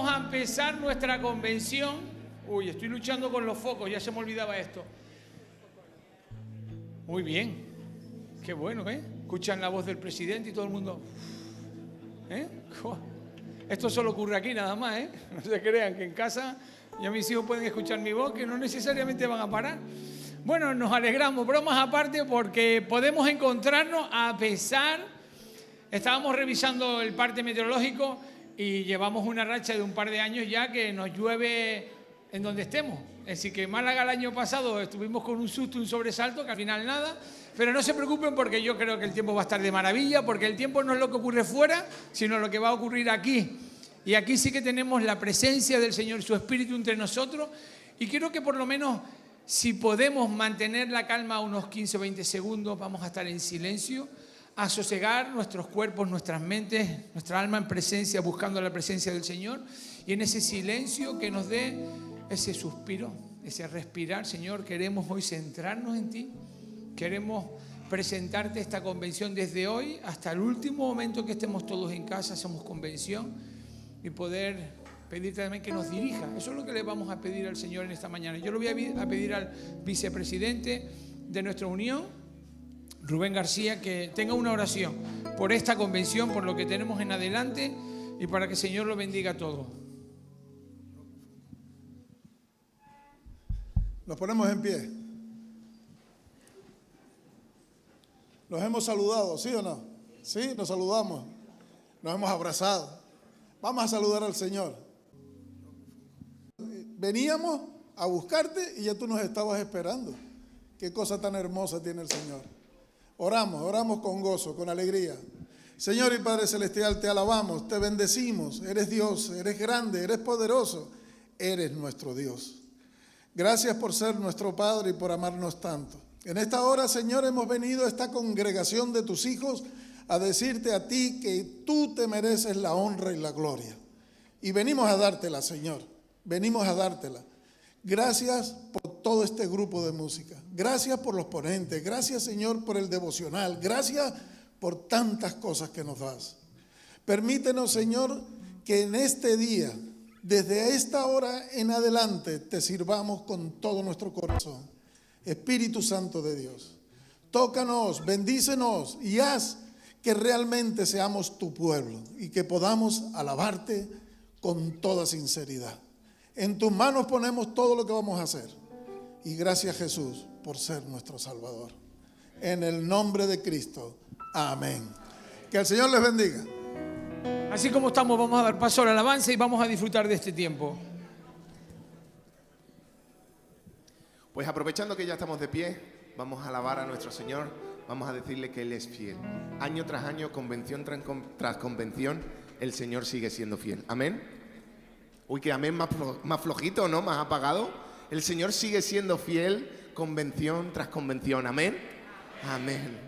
vamos a empezar nuestra convención. Uy, estoy luchando con los focos, ya se me olvidaba esto. Muy bien, qué bueno, ¿eh? Escuchan la voz del presidente y todo el mundo... ¿Eh? Esto solo ocurre aquí nada más, ¿eh? No se crean que en casa ya mis hijos pueden escuchar mi voz, que no necesariamente van a parar. Bueno, nos alegramos, bromas aparte, porque podemos encontrarnos a pesar... Estábamos revisando el parte meteorológico y llevamos una racha de un par de años ya que nos llueve en donde estemos. Es decir, que Málaga el año pasado estuvimos con un susto, un sobresalto, que al final nada. Pero no se preocupen porque yo creo que el tiempo va a estar de maravilla, porque el tiempo no es lo que ocurre fuera, sino lo que va a ocurrir aquí. Y aquí sí que tenemos la presencia del Señor y su Espíritu entre nosotros. Y quiero que por lo menos, si podemos mantener la calma unos 15 o 20 segundos, vamos a estar en silencio, a sosegar nuestros cuerpos, nuestras mentes, nuestra alma en presencia, buscando la presencia del Señor. Y en ese silencio que nos dé ese suspiro, ese respirar. Señor, queremos hoy centrarnos en ti. Queremos presentarte esta convención desde hoy hasta el último momento que estemos todos en casa, somos convención, y poder pedirte también que nos dirija. Eso es lo que le vamos a pedir al Señor en esta mañana. Yo lo voy a pedir al vicepresidente de nuestra unión, Rubén García, que tenga una oración por esta convención, por lo que tenemos en adelante y para que el Señor lo bendiga a todos. Nos ponemos en pie. Nos hemos saludado, ¿sí o no? Sí, nos saludamos. Nos hemos abrazado. Vamos a saludar al Señor. Veníamos a buscarte y ya tú nos estabas esperando. Qué cosa tan hermosa tiene el Señor. Oramos con gozo, con alegría. Señor y Padre Celestial, te alabamos, te bendecimos. Eres Dios, eres grande, eres poderoso. Eres nuestro Dios. Gracias por ser nuestro Padre y por amarnos tanto. En esta hora, Señor, hemos venido a esta congregación de tus hijos a decirte a ti que tú te mereces la honra y la gloria. Y venimos a dártela, Señor. Venimos a dártela. Gracias por todo este grupo de música. Gracias por los ponentes. Gracias, Señor, por el devocional. Gracias por tantas cosas que nos das. Permítenos, Señor, que en este día, desde esta hora en adelante, te sirvamos con todo nuestro corazón. Espíritu Santo de Dios, tócanos, bendícenos y haz que realmente seamos tu pueblo y que podamos alabarte con toda sinceridad. En tus manos ponemos todo lo que vamos a hacer. Y gracias, Jesús, por ser nuestro Salvador. En el nombre de Cristo. Amén. Que el Señor les bendiga. Así como estamos, vamos a dar paso a la alabanza y vamos a disfrutar de este tiempo. Pues aprovechando que ya estamos de pie, vamos a alabar a nuestro Señor, vamos a decirle que Él es fiel. Año tras año, convención tras convención, el Señor sigue siendo fiel. Amén. Uy, que amén más flojito, ¿no? Más apagado. El Señor sigue siendo fiel, convención tras convención. Amén. Amén.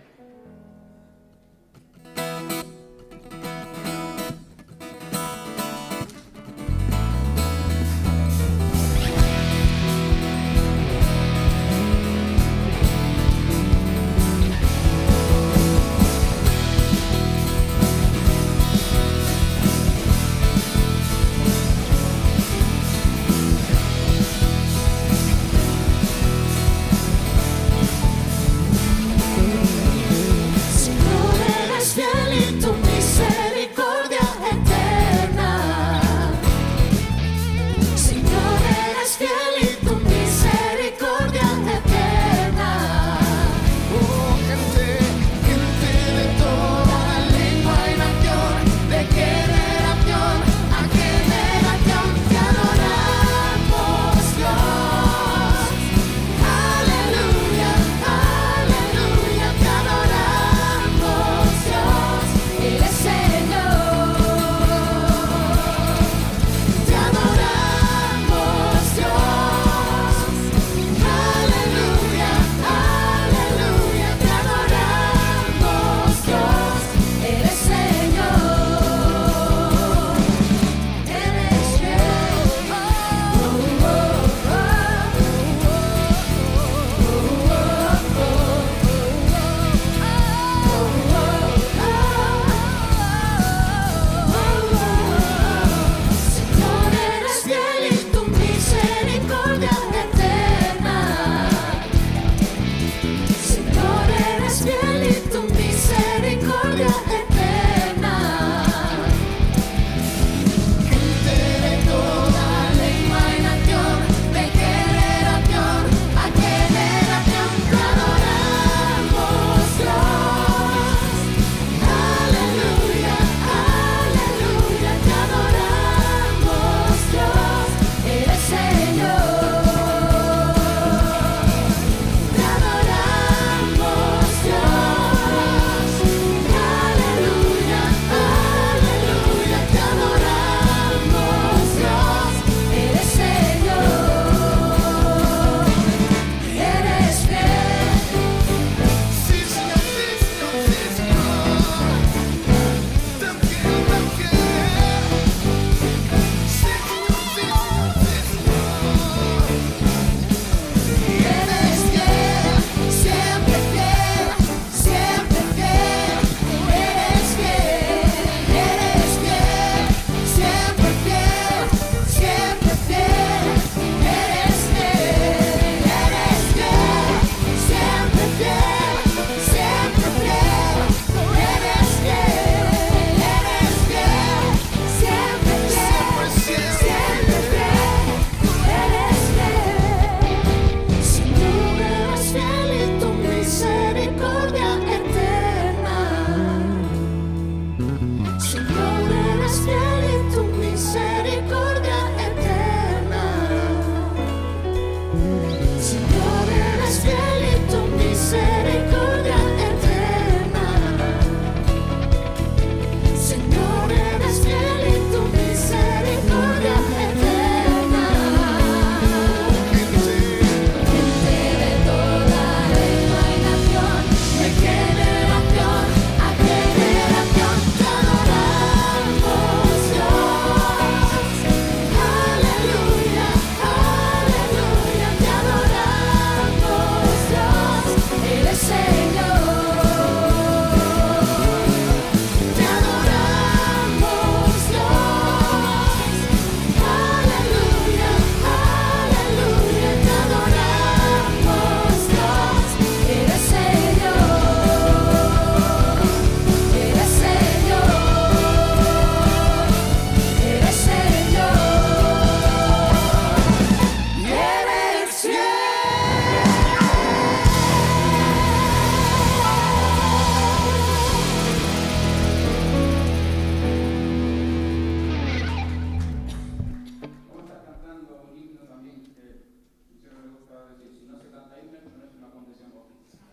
decir, si no se canta himno, no es una confesión bautista.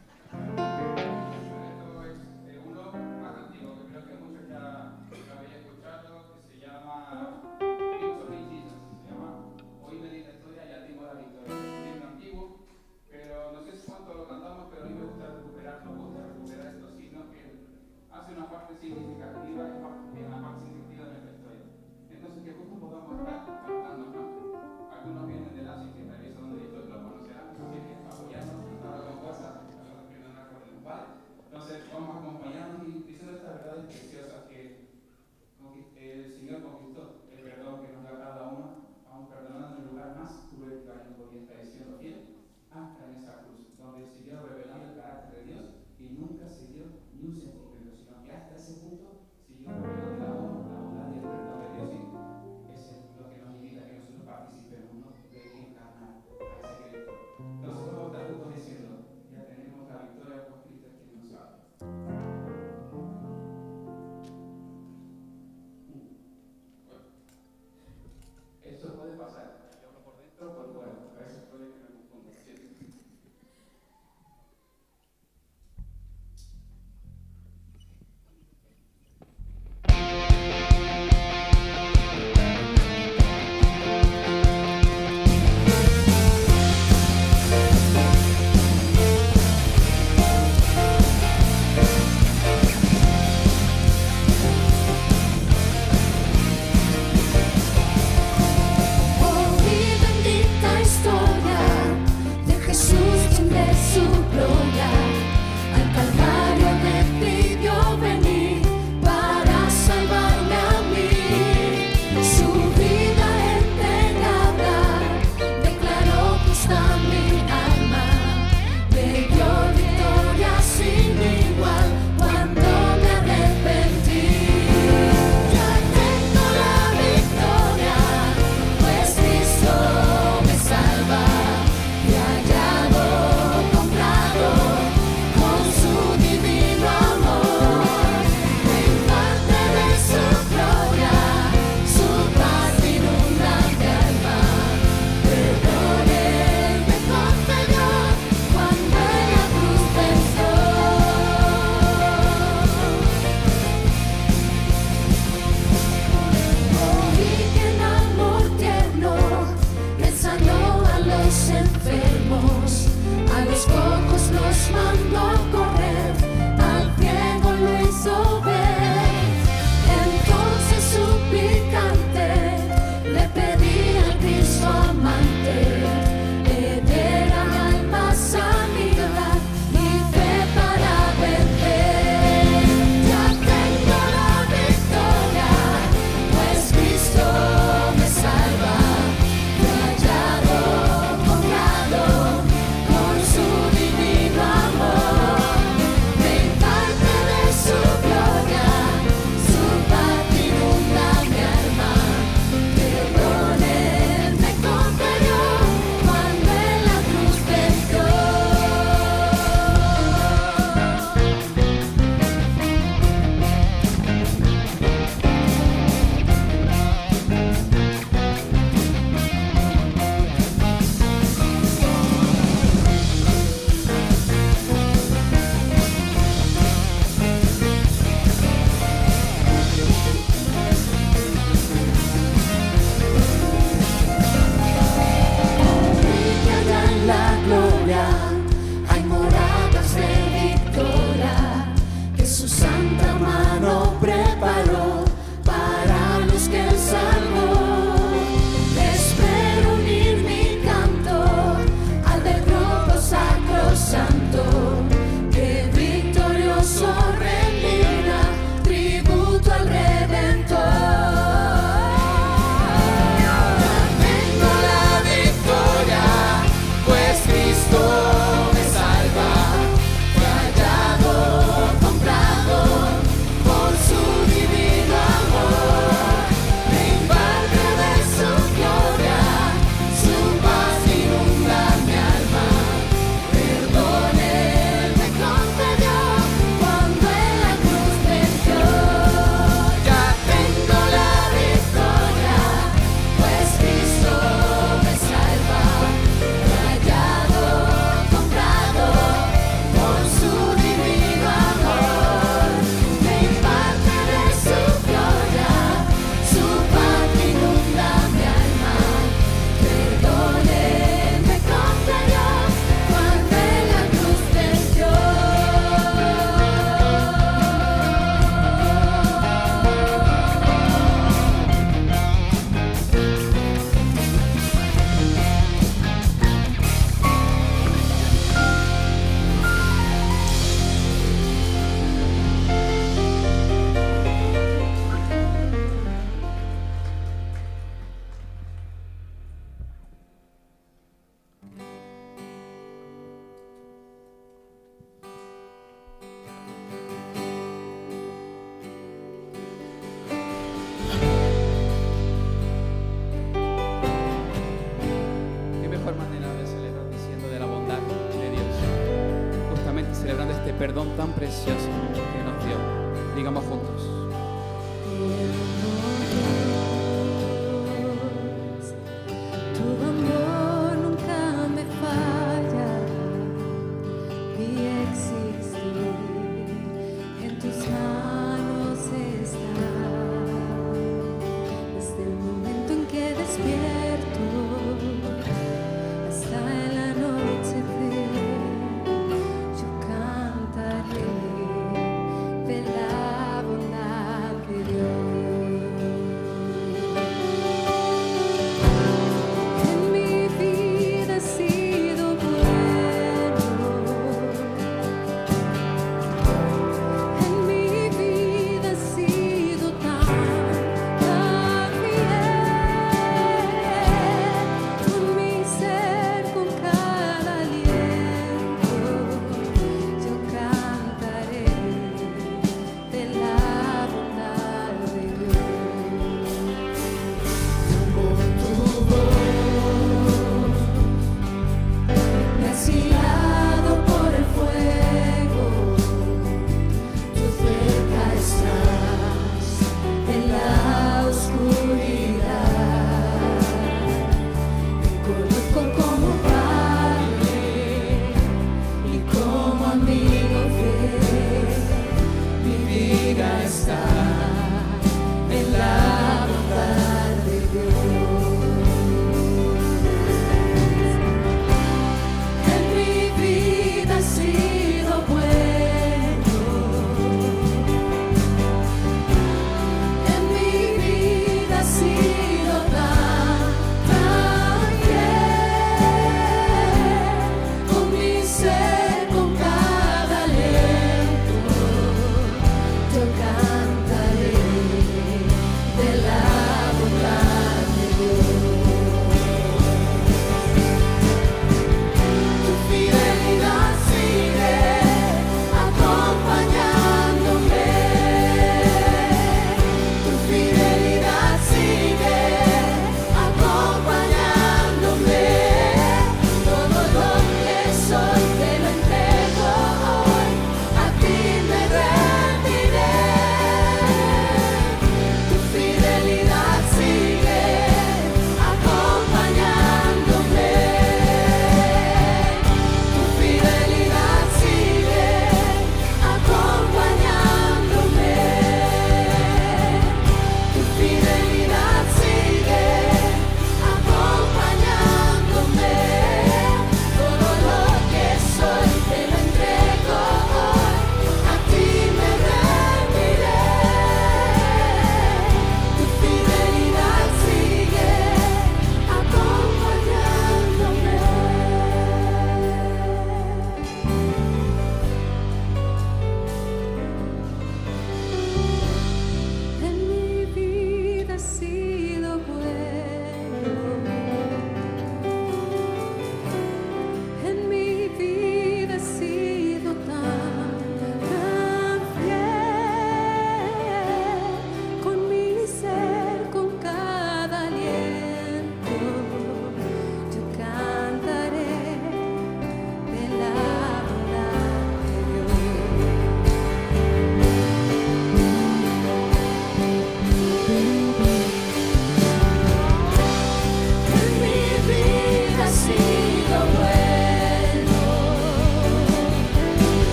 Esto es uno más antiguo, que creo que muchos ya lo habéis escuchado, que se llama Victory Jesus, se llama Hoy me di la historia y a ti la victoria. Es un himno antiguo, pero no sé si cuánto lo cantamos, pero a mí me gusta recuperar estos himnos que hacen una parte significativa en la parte significativa de nuestra historia. Entonces, que justo podamos estar cantando, ¿no? Algunos vienen de la Asia, que tal vez donde esto lo conocerán, así que apoyarnos perdón tan precioso que nos dio. Digamos juntos. Tu amor nunca me falla, mi existir en tus manos está. Desde el momento en que despierto hasta el anochecer, yo cantaré de la bondad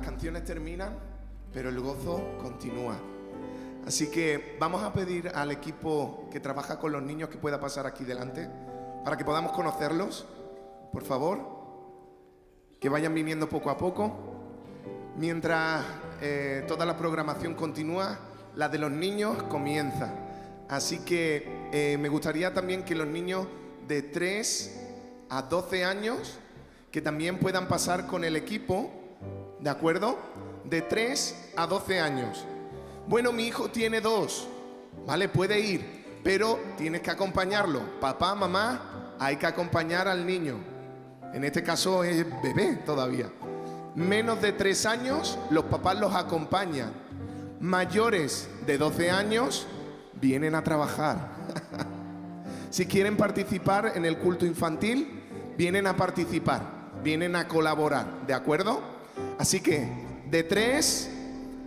canciones terminan, pero el gozo continúa. Así que vamos a pedir al equipo que trabaja con los niños que pueda pasar aquí delante, para que podamos conocerlos, por favor, que vayan viniendo poco a poco. Mientras toda la programación continúa, la de los niños comienza. Así que me gustaría también que los niños de 3 a 12 años, que también puedan pasar con el equipo, ¿de acuerdo? De 3 a 12 años. Bueno, mi hijo tiene 2, ¿vale? Puede ir, pero tienes que acompañarlo. Papá, mamá, hay que acompañar al niño. En este caso es bebé todavía. Menos de 3 años, los papás los acompañan. Mayores de 12 años, vienen a trabajar. Si quieren participar en el culto infantil, vienen a participar, vienen a colaborar, ¿de acuerdo? Así que de 3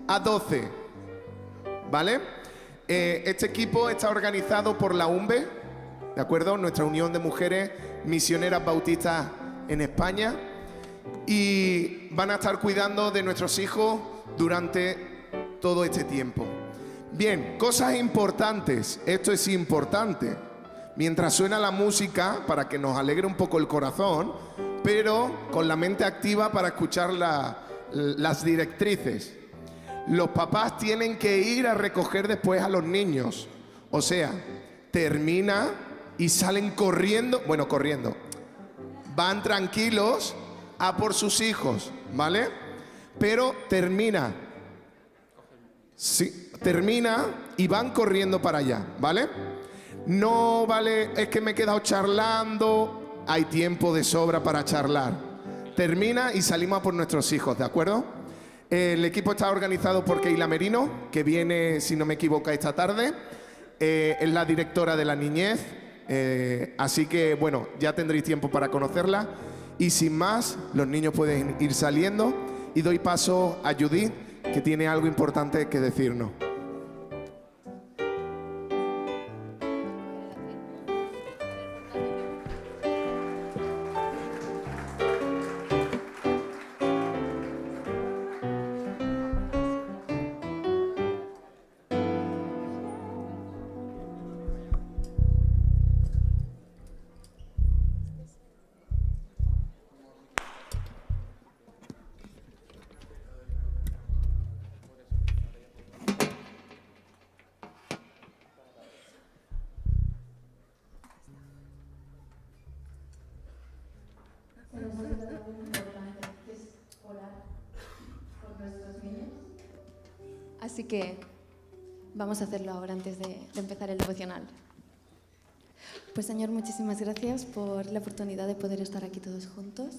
a 12. ¿Vale? Este equipo está organizado por la UMBE, ¿de acuerdo? Nuestra Unión de Mujeres Misioneras Bautistas en España, y van a estar cuidando de nuestros hijos durante todo este tiempo. Bien, cosas importantes, esto es importante. Mientras suena la música, para que nos alegre un poco el corazón, pero con la mente activa para escuchar las directrices. Los papás tienen que ir a recoger después a los niños. O sea, termina y salen corriendo. Bueno, corriendo. Van tranquilos a por sus hijos, ¿vale? Pero termina. Sí, termina y van corriendo para allá, ¿vale? No vale, es que me he quedado charlando. Hay tiempo de sobra para charlar. Termina y salimos a por nuestros hijos, ¿de acuerdo? El equipo está organizado por Keila Merino, que viene, si no me equivoco, esta tarde. Es la directora de la niñez. Así que, bueno, ya tendréis tiempo para conocerla. Y sin más, los niños pueden ir saliendo. Y doy paso a Judith, que tiene algo importante que decirnos. Así que vamos a hacerlo ahora antes de empezar el devocional. Pues Señor, muchísimas gracias por la oportunidad de poder estar aquí todos juntos.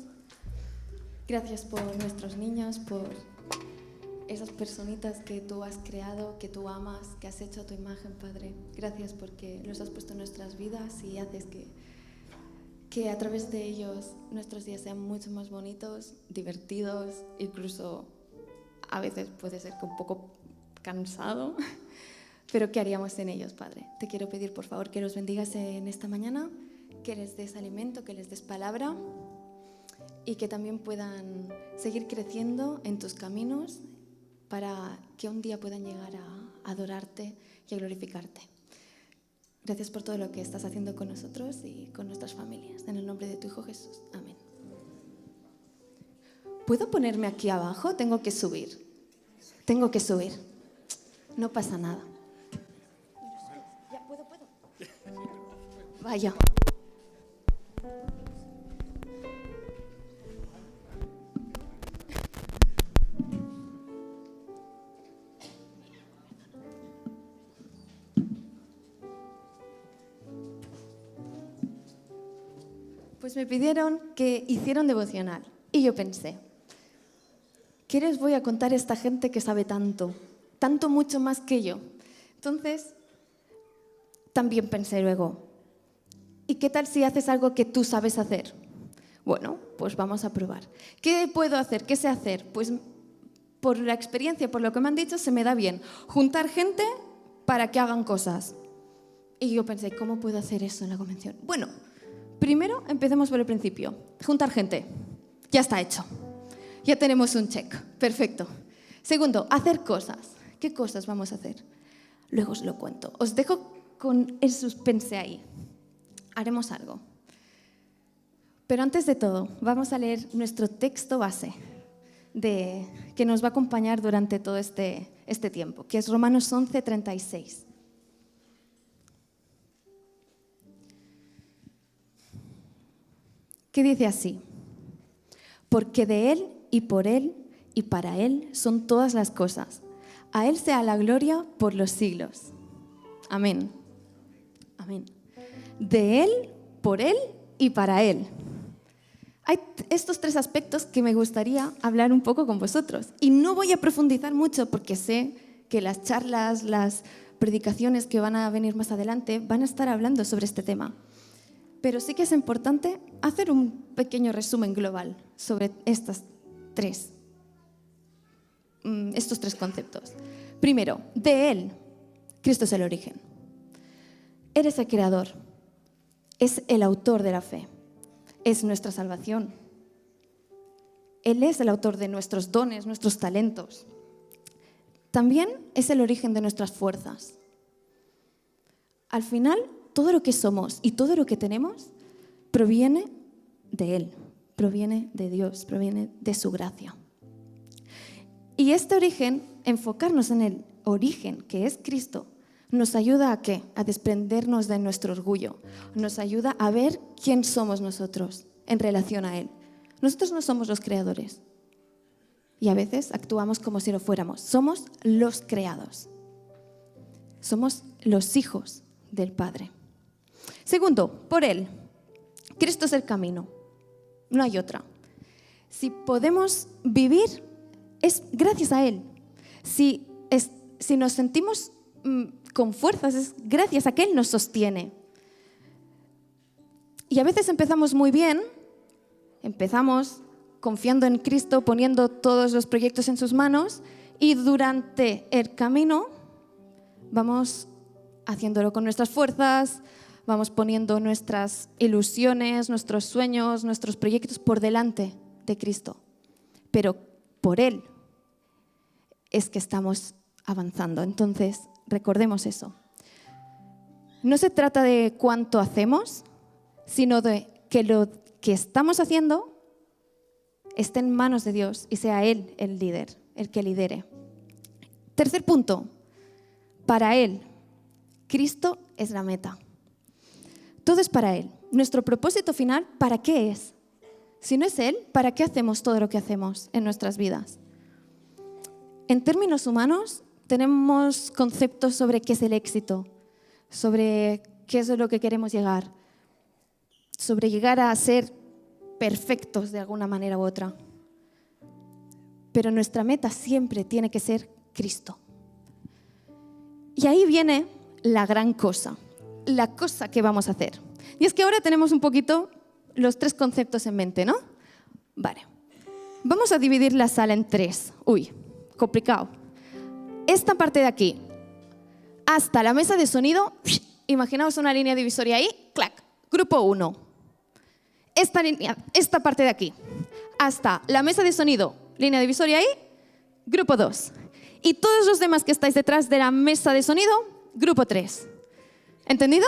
Gracias por nuestros niños, por esas personitas que tú has creado, que tú amas, que has hecho a tu imagen, Padre. Gracias porque los has puesto en nuestras vidas y haces que a través de ellos nuestros días sean mucho más bonitos, divertidos, incluso a veces puede ser que un poco cansado, pero ¿qué haríamos sin ellos, Padre? Te quiero pedir, por favor, que los bendigas en esta mañana, que les des alimento, que les des palabra y que también puedan seguir creciendo en tus caminos para que un día puedan llegar a adorarte y a glorificarte. Gracias por todo lo que estás haciendo con nosotros y con nuestras familias. En el nombre de tu Hijo Jesús. Amén. ¿Puedo ponerme aquí abajo? Tengo que subir. No pasa nada. Ya, puedo. Vaya. Pues me pidieron que hiciera un devocional y yo pensé, ¿qué les voy a contar a esta gente que sabe tanto mucho más que yo? Entonces, también pensé luego, ¿y qué tal si haces algo que tú sabes hacer? Bueno, pues vamos a probar. ¿Qué puedo hacer? ¿Qué sé hacer? Pues por la experiencia, por lo que me han dicho, se me da bien juntar gente para que hagan cosas. Y yo pensé, ¿cómo puedo hacer eso en la convención? Bueno, primero empecemos por el principio. Juntar gente. Ya está hecho. Ya tenemos un check. Perfecto. Segundo, hacer cosas. ¿Qué cosas vamos a hacer? Luego os lo cuento. Os dejo con el suspense ahí. Haremos algo. Pero antes de todo, vamos a leer nuestro texto base que nos va a acompañar durante todo este tiempo, que es Romanos 11:36. Que dice así: porque de Él y por Él y para Él son todas las cosas. A Él sea la gloria por los siglos. Amén. Amén. De Él, por Él y para Él. Hay estos tres aspectos que me gustaría hablar un poco con vosotros. Y no voy a profundizar mucho porque sé que las charlas, las predicaciones que van a venir más adelante van a estar hablando sobre este tema. Pero sí que es importante hacer un pequeño resumen global sobre estos tres conceptos. Primero, de Él, Cristo es el origen. Él es el creador, es el autor de la fe, es nuestra salvación. Él es el autor de nuestros dones, nuestros talentos. También es el origen de nuestras fuerzas. Al final, todo lo que somos y todo lo que tenemos proviene de Él, proviene de Dios, proviene de su gracia. Y este origen, enfocarnos en el origen que es Cristo, nos ayuda ¿a qué? A desprendernos de nuestro orgullo. Nos ayuda a ver quién somos nosotros en relación a Él. Nosotros no somos los creadores. Y a veces actuamos como si lo fuéramos. Somos los creados. Somos los hijos del Padre. Segundo, por Él. Cristo es el camino. No hay otra. Si podemos vivir, es gracias a Él. Si nos sentimos con fuerzas, es gracias a que Él nos sostiene. Y a veces empezamos muy bien, empezamos confiando en Cristo, poniendo todos los proyectos en sus manos, y durante el camino vamos haciéndolo con nuestras fuerzas, vamos poniendo nuestras ilusiones, nuestros sueños, nuestros proyectos por delante de Cristo. Pero por Él es que estamos avanzando. Entonces, recordemos eso. No se trata de cuánto hacemos, sino de que lo que estamos haciendo esté en manos de Dios y sea Él el líder, el que lidere. Tercer punto, para Él, Cristo es la meta. Todo es para Él. Nuestro propósito final, ¿para qué es? Si no es Él, ¿para qué hacemos todo lo que hacemos en nuestras vidas? En términos humanos, tenemos conceptos sobre qué es el éxito, sobre qué es lo que queremos llegar, sobre llegar a ser perfectos de alguna manera u otra. Pero nuestra meta siempre tiene que ser Cristo. Y ahí viene la gran cosa, la cosa que vamos a hacer. Y es que ahora tenemos un poquito los tres conceptos en mente, ¿no? Vale. Vamos a dividir la sala en tres. Uy, complicado. Esta parte de aquí, hasta la mesa de sonido, imaginaos una línea divisoria ahí, clac, grupo 1. Esta parte de aquí, hasta la mesa de sonido, línea divisoria ahí, grupo 2. Y todos los demás que estáis detrás de la mesa de sonido, grupo 3. ¿Entendido?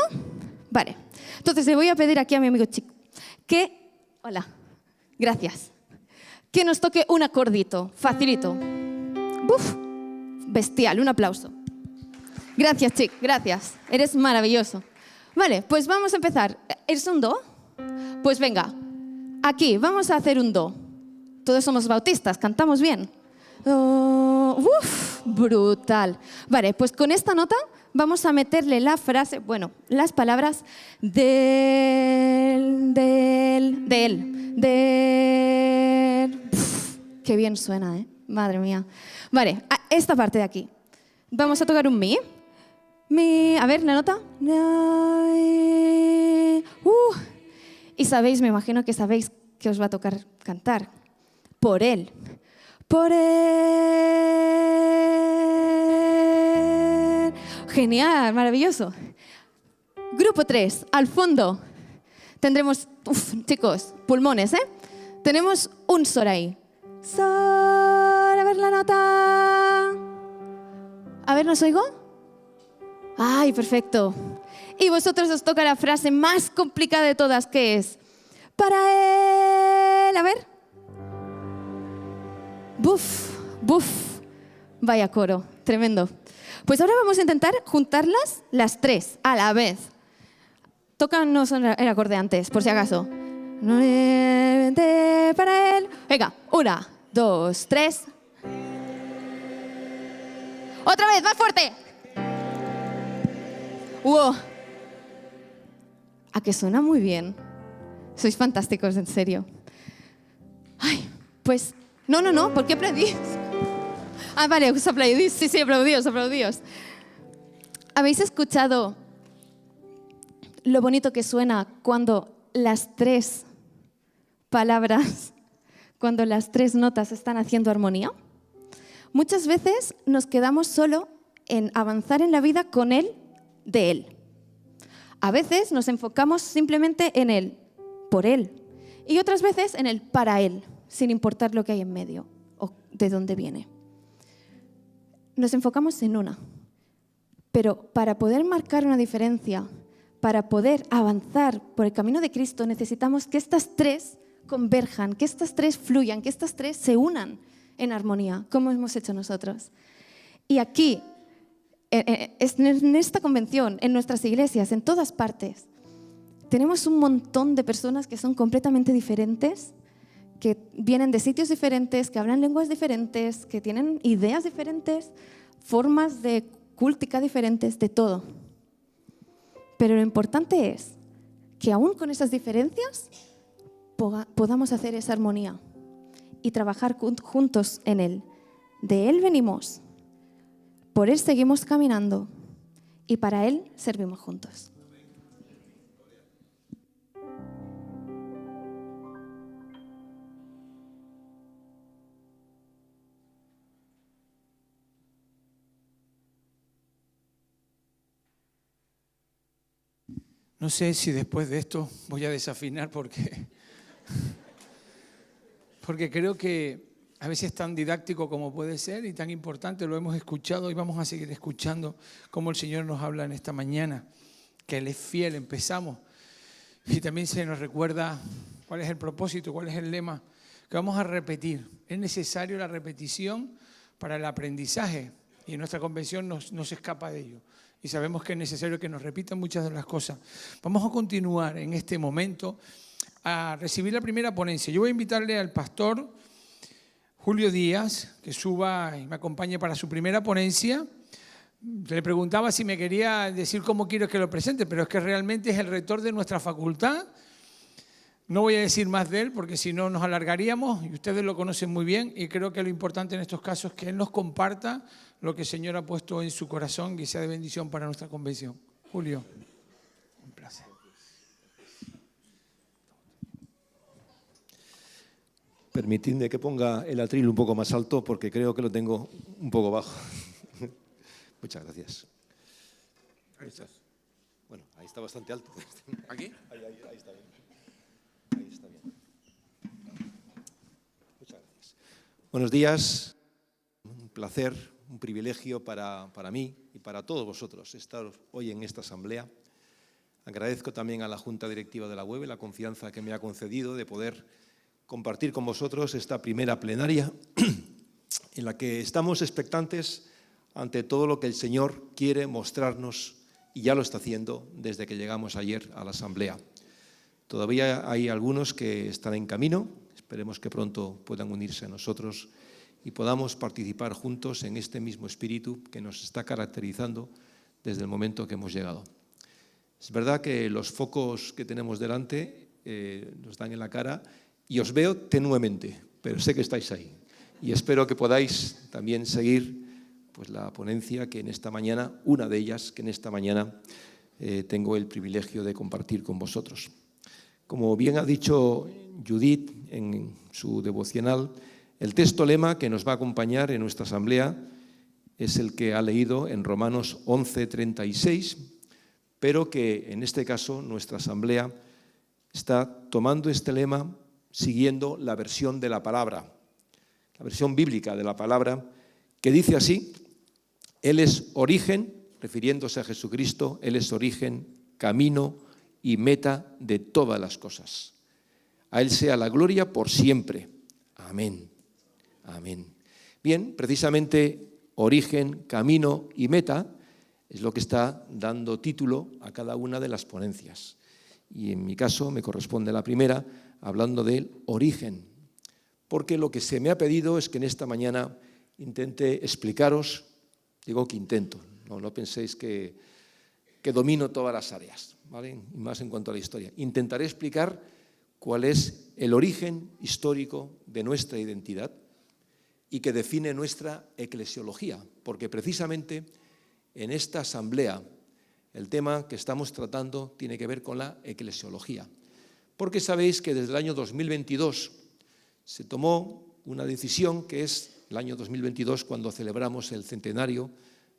Vale. Entonces le voy a pedir aquí a mi amigo Chico que, hola, gracias, que nos toque un acordito, facilito. Uf, bestial, un aplauso. Gracias, Chic, gracias. Eres maravilloso. Vale, pues vamos a empezar. ¿Es un do? Pues venga, aquí vamos a hacer un do. Todos somos bautistas, cantamos bien. Uf, brutal. Vale, pues con esta nota vamos a meterle la frase, bueno, las palabras del. Uf, qué bien suena, ¿eh? Madre mía. Vale, esta parte de aquí. Vamos a tocar un mi. Mi, a ver, la nota. Y sabéis, me imagino que sabéis que os va a tocar cantar. Por Él. Por Él. Genial, maravilloso. Grupo 3, al fondo. Tendremos, chicos, pulmones, ¿eh? Tenemos un sol ahí. sol. A ver la nota. A ver, ¿nos oigo? Ay, perfecto. Y vosotros os toca la frase más complicada de todas, que es para él. A ver. Buf, buf. Vaya coro, tremendo. Pues ahora vamos a intentar juntarlas las tres a la vez. Tócanos el acorde antes, por si acaso. Para él. Venga, 1, 2, 3. Otra vez, más fuerte. ¡Wow! ¿A que suena muy bien? Sois fantásticos, en serio. Ay, pues... No, ¿por qué aplaudís? Ah, vale, os aplaudís. Sí, aplaudíos. ¿Habéis escuchado lo bonito que suena cuando las tres palabras, cuando las tres notas están haciendo armonía? Muchas veces nos quedamos solo en avanzar en la vida con él, de él. A veces nos enfocamos simplemente en él, por él, y otras veces en el para él, sin importar lo que hay en medio o de dónde viene. Nos enfocamos en una, pero para poder marcar una diferencia, para poder avanzar por el camino de Cristo, necesitamos que estas tres converjan, que estas tres fluyan, que estas tres se unan en armonía, como hemos hecho nosotros. Y aquí, en esta convención, en nuestras iglesias, en todas partes, tenemos un montón de personas que son completamente diferentes, que vienen de sitios diferentes, que hablan lenguas diferentes, que tienen ideas diferentes, formas de cultica diferentes, de todo. Pero lo importante es que aún con esas diferencias podamos hacer esa armonía y trabajar juntos en Él. De Él venimos, por Él seguimos caminando y para Él servimos juntos. No sé si después de esto voy a desafinar porque creo que a veces tan didáctico como puede ser y tan importante, lo hemos escuchado y vamos a seguir escuchando cómo el Señor nos habla en esta mañana, que Él es fiel, empezamos. Y también se nos recuerda cuál es el propósito, cuál es el lema que vamos a repetir. Es necesario la repetición para el aprendizaje y en nuestra convención no se escapa de ello. Y sabemos que es necesario que nos repitan muchas de las cosas. Vamos a continuar en este momento a recibir la primera ponencia. Yo voy a invitarle al pastor Julio Díaz que suba y me acompañe para su primera ponencia. Le preguntaba si me quería decir cómo quiero que lo presente, pero es que realmente es el rector de nuestra facultad. No voy a decir más de él porque si no nos alargaríamos y ustedes lo conocen muy bien y creo que lo importante en estos casos es que él nos comparta lo que el Señor ha puesto en su corazón y sea de bendición para nuestra convención. Julio, un placer. Permitidme que ponga el atril un poco más alto porque creo que lo tengo un poco bajo. Muchas gracias. Bueno, ahí está bastante alto. ¿Aquí? Ahí está bien. Ahí está bien. Muchas gracias. Buenos días. Un placer, un privilegio para mí y para todos vosotros estar hoy en esta asamblea. Agradezco también a la Junta Directiva de la UEB la confianza que me ha concedido de poder compartir con vosotros esta primera plenaria en la que estamos expectantes ante todo lo que el Señor quiere mostrarnos y ya lo está haciendo desde que llegamos ayer a la asamblea. Todavía hay algunos que están en camino, esperemos que pronto puedan unirse a nosotros y podamos participar juntos en este mismo espíritu que nos está caracterizando desde el momento que hemos llegado. Es verdad que los focos que tenemos delante nos dan en la cara y os veo tenuemente, pero sé que estáis ahí. Y espero que podáis también seguir pues, la ponencia que en esta mañana, una de ellas, que en esta mañana tengo el privilegio de compartir con vosotros. Como bien ha dicho Judith en su devocional, el texto lema que nos va a acompañar en nuestra asamblea es el que ha leído en Romanos 11:36, pero que en este caso nuestra asamblea está tomando este lema siguiendo la versión de la palabra, la versión bíblica de la palabra, que dice así: Él es origen, refiriéndose a Jesucristo, Él es origen, camino y meta de todas las cosas. A Él sea la gloria por siempre. Amén. Amén. Bien, precisamente origen, camino y meta es lo que está dando título a cada una de las ponencias. Y en mi caso me corresponde la primera, hablando del origen. Porque lo que se me ha pedido es que en esta mañana intente explicaros, digo que intento, no penséis que domino todas las áreas, ¿vale? Y más en cuanto a la historia. Intentaré explicar cuál es el origen histórico de nuestra identidad y que define nuestra eclesiología, porque precisamente en esta asamblea el tema que estamos tratando tiene que ver con la eclesiología. Porque sabéis que desde el año 2022 se tomó una decisión, que es el año 2022 cuando celebramos el centenario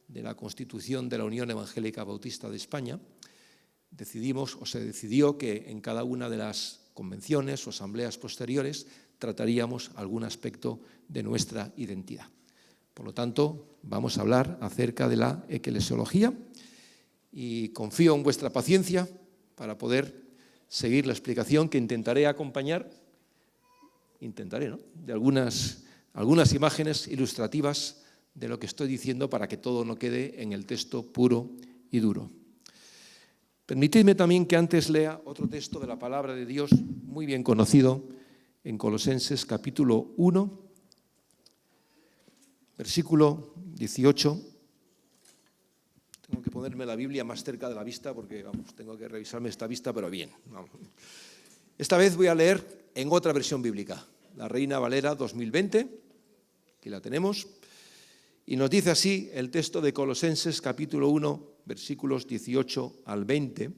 de la Constitución de la Unión Evangélica Bautista de España. Se decidió que en cada una de las convenciones o asambleas posteriores trataríamos algún aspecto de nuestra identidad. Por lo tanto, vamos a hablar acerca de la eclesiología y confío en vuestra paciencia para poder seguir la explicación que intentaré acompañar, de algunas imágenes ilustrativas de lo que estoy diciendo para que todo no quede en el texto puro y duro. Permitidme también que antes lea otro texto de la palabra de Dios muy bien conocido en Colosenses capítulo 1, versículo 18. Tengo que ponerme la Biblia más cerca de la vista porque tengo que revisarme esta vista, pero bien. Esta vez voy a leer en otra versión bíblica, la Reina Valera 2020, aquí la tenemos, y nos dice así el texto de Colosenses capítulo 1, versículos 18 al 20.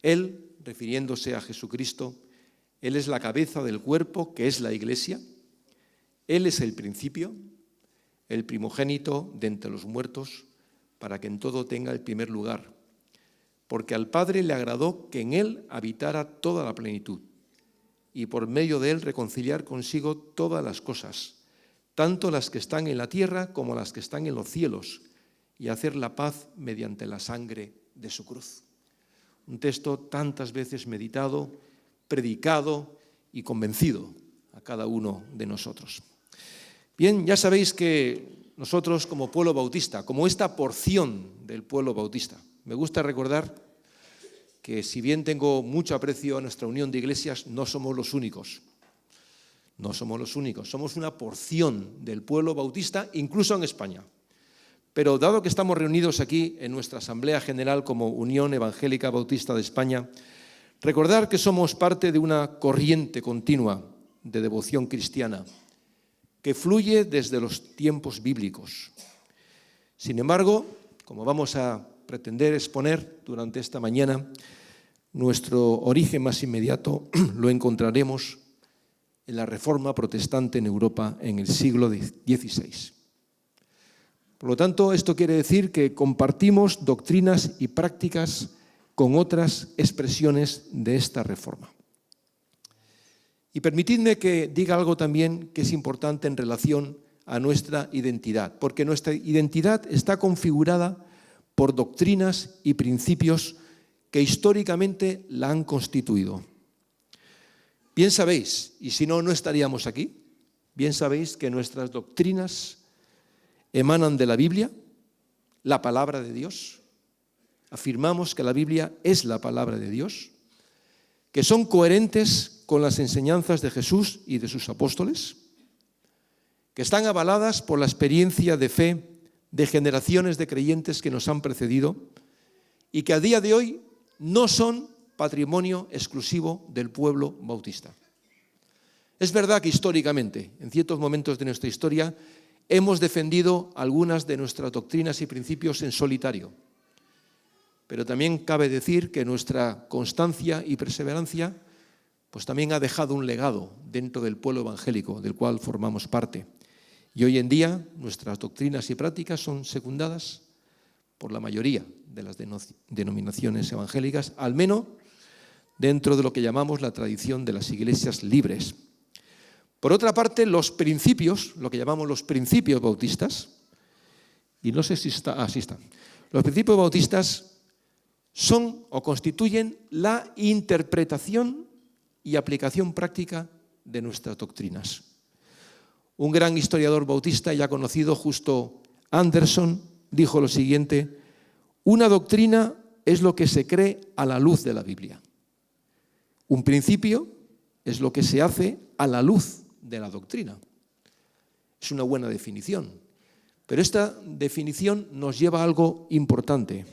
Él, refiriéndose a Jesucristo, Él es la cabeza del cuerpo, que es la Iglesia. Él es el principio, el primogénito de entre los muertos, para que en todo tenga el primer lugar. Porque al Padre le agradó que en Él habitara toda la plenitud, y por medio de Él reconciliar consigo todas las cosas, tanto las que están en la tierra como las que están en los cielos, y hacer la paz mediante la sangre de su cruz. Un texto tantas veces meditado, predicado y convencido a cada uno de nosotros. Bien, ya sabéis que nosotros como pueblo bautista, como esta porción del pueblo bautista, me gusta recordar que si bien tengo mucho aprecio a nuestra unión de iglesias, no somos los únicos. No somos los únicos, somos una porción del pueblo bautista, incluso en España. Pero dado que estamos reunidos aquí en nuestra Asamblea General como Unión Evangélica Bautista de España, recordar que somos parte de una corriente continua de devoción cristiana que fluye desde los tiempos bíblicos. Sin embargo, como vamos a pretender exponer durante esta mañana, nuestro origen más inmediato lo encontraremos en la Reforma Protestante en Europa en el siglo XVI. Por lo tanto, esto quiere decir que compartimos doctrinas y prácticas con otras expresiones de esta reforma. Y permitidme que diga algo también que es importante en relación a nuestra identidad, porque nuestra identidad está configurada por doctrinas y principios que históricamente la han constituido. Bien sabéis, y si no, no estaríamos aquí, bien sabéis que nuestras doctrinas emanan de la Biblia, la palabra de Dios. Afirmamos que la Biblia es la palabra de Dios, que son coherentes con las enseñanzas de Jesús y de sus apóstoles, que están avaladas por la experiencia de fe de generaciones de creyentes que nos han precedido y que a día de hoy no son patrimonio exclusivo del pueblo bautista. Es verdad que históricamente, en ciertos momentos de nuestra historia, hemos defendido algunas de nuestras doctrinas y principios en solitario, pero también cabe decir que nuestra constancia y perseverancia pues también ha dejado un legado dentro del pueblo evangélico del cual formamos parte. Y hoy en día nuestras doctrinas y prácticas son secundadas por la mayoría de las denominaciones evangélicas, al menos dentro de lo que llamamos la tradición de las iglesias libres. Por otra parte, los principios, lo que llamamos los principios bautistas, y no sé si está, sí están. Los principios bautistas son o constituyen la interpretación y aplicación práctica de nuestras doctrinas. Un gran historiador bautista ya conocido, Justo Anderson, dijo lo siguiente: una doctrina es lo que se cree a la luz de la Biblia. Un principio es lo que se hace a la luz de la doctrina. Es una buena definición, pero esta definición nos lleva a algo importante.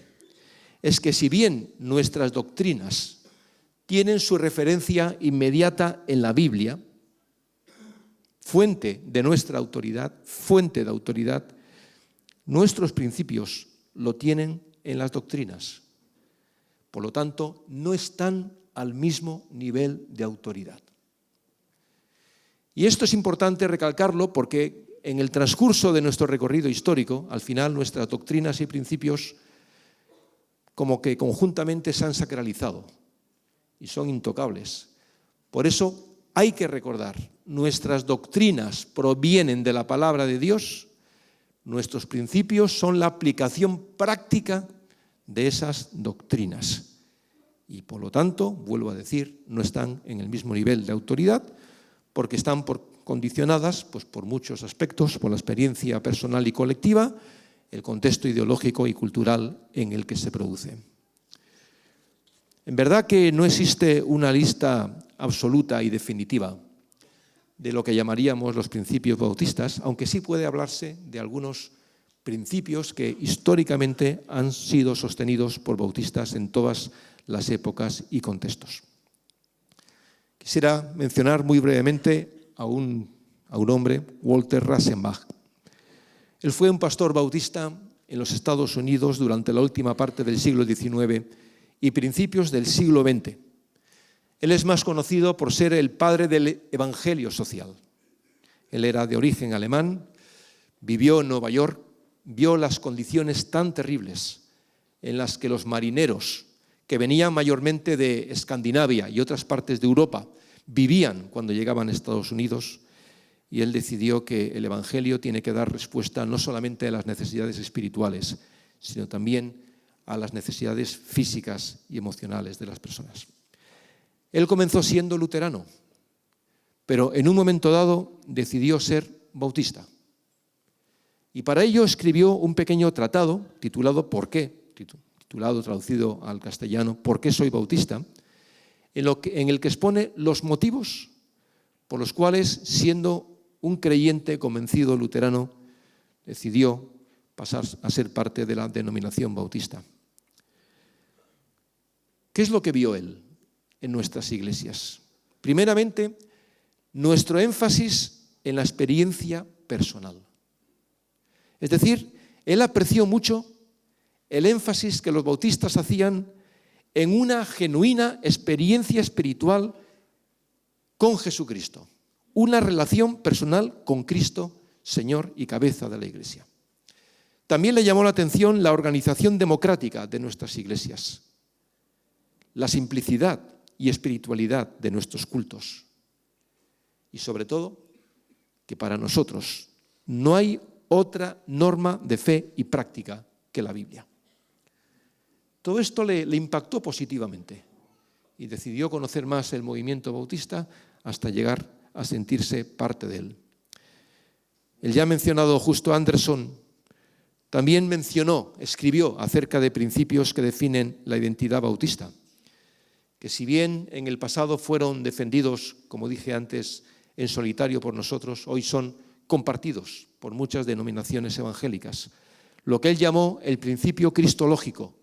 Es que si bien nuestras doctrinas tienen su referencia inmediata en la Biblia, fuente de nuestra autoridad, fuente de autoridad, nuestros principios lo tienen en las doctrinas. Por lo tanto, no están al mismo nivel de autoridad. Y esto es importante recalcarlo porque en el transcurso de nuestro recorrido histórico, al final nuestras doctrinas y principios como que conjuntamente se han sacralizado y son intocables. Por eso hay que recordar, nuestras doctrinas provienen de la palabra de Dios, nuestros principios son la aplicación práctica de esas doctrinas. Y por lo tanto, vuelvo a decir, no están en el mismo nivel de autoridad porque están condicionadas pues, por muchos aspectos, por la experiencia personal y colectiva, el contexto ideológico y cultural en el que se produce. En verdad que no existe una lista absoluta y definitiva de lo que llamaríamos los principios bautistas, aunque sí puede hablarse de algunos principios que históricamente han sido sostenidos por bautistas en todas las épocas y contextos. Quisiera mencionar muy brevemente a un hombre, Walter Rassenbach. Él fue un pastor bautista en los Estados Unidos durante la última parte del siglo XIX y principios del siglo XX. Él es más conocido por ser el padre del evangelio social. Él era de origen alemán, vivió en Nueva York, vio las condiciones tan terribles en las que los marineros que venían mayormente de Escandinavia y otras partes de Europa vivían cuando llegaban a Estados Unidos, y él decidió que el evangelio tiene que dar respuesta no solamente a las necesidades espirituales, sino también a las necesidades físicas y emocionales de las personas. Él comenzó siendo luterano, pero en un momento dado decidió ser bautista. Y para ello escribió un pequeño tratado titulado ¿Por qué?, titulado, traducido al castellano, ¿Por qué soy bautista?, en el que expone los motivos por los cuales, siendo un creyente convencido luterano, decidió pasar a ser parte de la denominación bautista. ¿Qué es lo que vio él en nuestras iglesias? Primeramente, nuestro énfasis en la experiencia personal. Es decir, él apreció mucho el énfasis que los bautistas hacían en una genuina experiencia espiritual con Jesucristo, una relación personal con Cristo, Señor y cabeza de la Iglesia. También le llamó la atención la organización democrática de nuestras iglesias, la simplicidad y espiritualidad de nuestros cultos y, sobre todo, que para nosotros no hay otra norma de fe y práctica que la Biblia. Todo esto le impactó positivamente y decidió conocer más el movimiento bautista hasta llegar a sentirse parte de él. El ya mencionado Justo Anderson también escribió acerca de principios que definen la identidad bautista, que si bien en el pasado fueron defendidos, como dije antes, en solitario por nosotros, hoy son compartidos por muchas denominaciones evangélicas. Lo que él llamó el principio cristológico,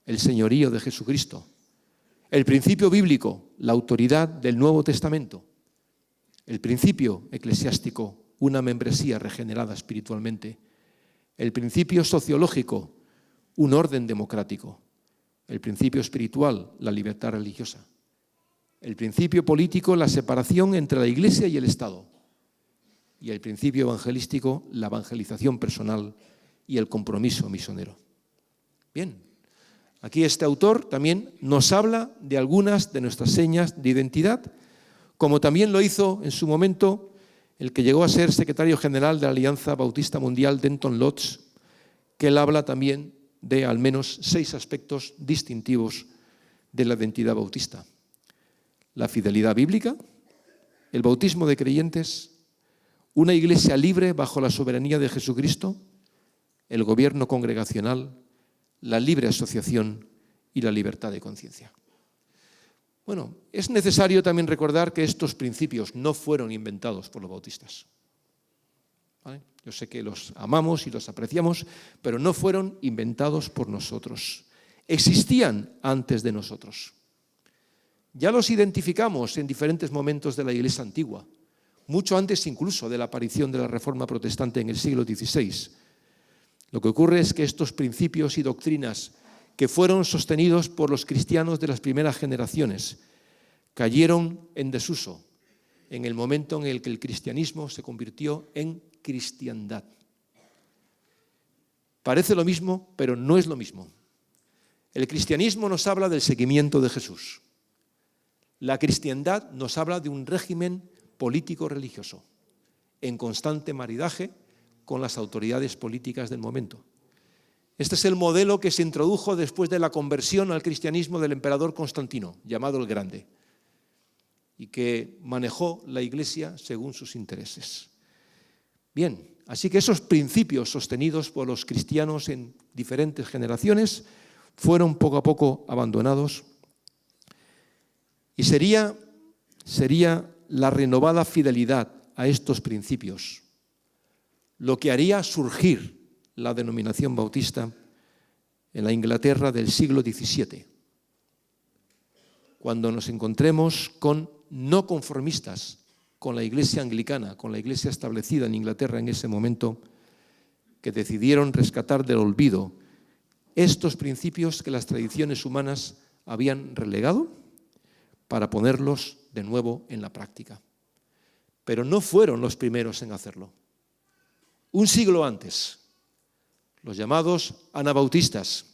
el señorío de Jesucristo. El principio bíblico, la autoridad del Nuevo Testamento. El principio eclesiástico, una membresía regenerada espiritualmente. El principio sociológico, un orden democrático. El principio espiritual, la libertad religiosa. El principio político, la separación entre la Iglesia y el Estado. Y el principio evangelístico, la evangelización personal y el compromiso misionero. Bien. Aquí este autor también nos habla de algunas de nuestras señas de identidad, como también lo hizo en su momento el que llegó a ser secretario general de la Alianza Bautista Mundial, Denton Lodge, que él habla también de al menos 6 aspectos distintivos de la identidad bautista: la fidelidad bíblica, el bautismo de creyentes, una iglesia libre bajo la soberanía de Jesucristo, el gobierno congregacional, la libre asociación y la libertad de conciencia. Bueno, es necesario también recordar que estos principios no fueron inventados por los bautistas. ¿Vale? Yo sé que los amamos y los apreciamos, pero no fueron inventados por nosotros. Existían antes de nosotros. Ya los identificamos en diferentes momentos de la Iglesia antigua, mucho antes incluso de la aparición de la Reforma Protestante en el siglo XVI. Lo que ocurre es que estos principios y doctrinas que fueron sostenidos por los cristianos de las primeras generaciones cayeron en desuso en el momento en el que el cristianismo se convirtió en cristiandad. Parece lo mismo, pero no es lo mismo. El cristianismo nos habla del seguimiento de Jesús. La cristiandad nos habla de un régimen político-religioso en constante maridaje con las autoridades políticas del momento. Este es el modelo que se introdujo después de la conversión al cristianismo del emperador Constantino, llamado el Grande, y que manejó la Iglesia según sus intereses. Bien, así que esos principios sostenidos por los cristianos en diferentes generaciones fueron poco a poco abandonados, y sería la renovada fidelidad a estos principios lo que haría surgir la denominación bautista en la Inglaterra del siglo XVII, cuando nos encontremos con no conformistas con la Iglesia anglicana, con la Iglesia establecida en Inglaterra en ese momento, que decidieron rescatar del olvido estos principios que las tradiciones humanas habían relegado para ponerlos de nuevo en la práctica. Pero no fueron los primeros en hacerlo. Un siglo antes, los llamados anabautistas,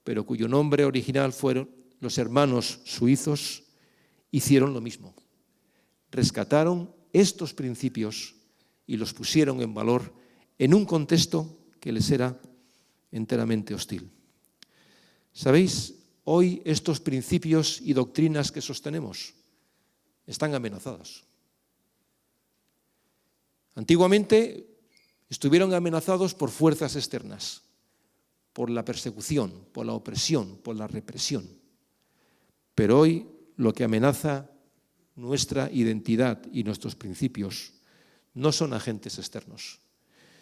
pero cuyo nombre original fueron los hermanos suizos, hicieron lo mismo. Rescataron estos principios y los pusieron en valor en un contexto que les era enteramente hostil. ¿Sabéis? Hoy estos principios y doctrinas que sostenemos están amenazados. Antiguamente estuvieron amenazados por fuerzas externas, por la persecución, por la opresión, por la represión. Pero hoy lo que amenaza nuestra identidad y nuestros principios no son agentes externos,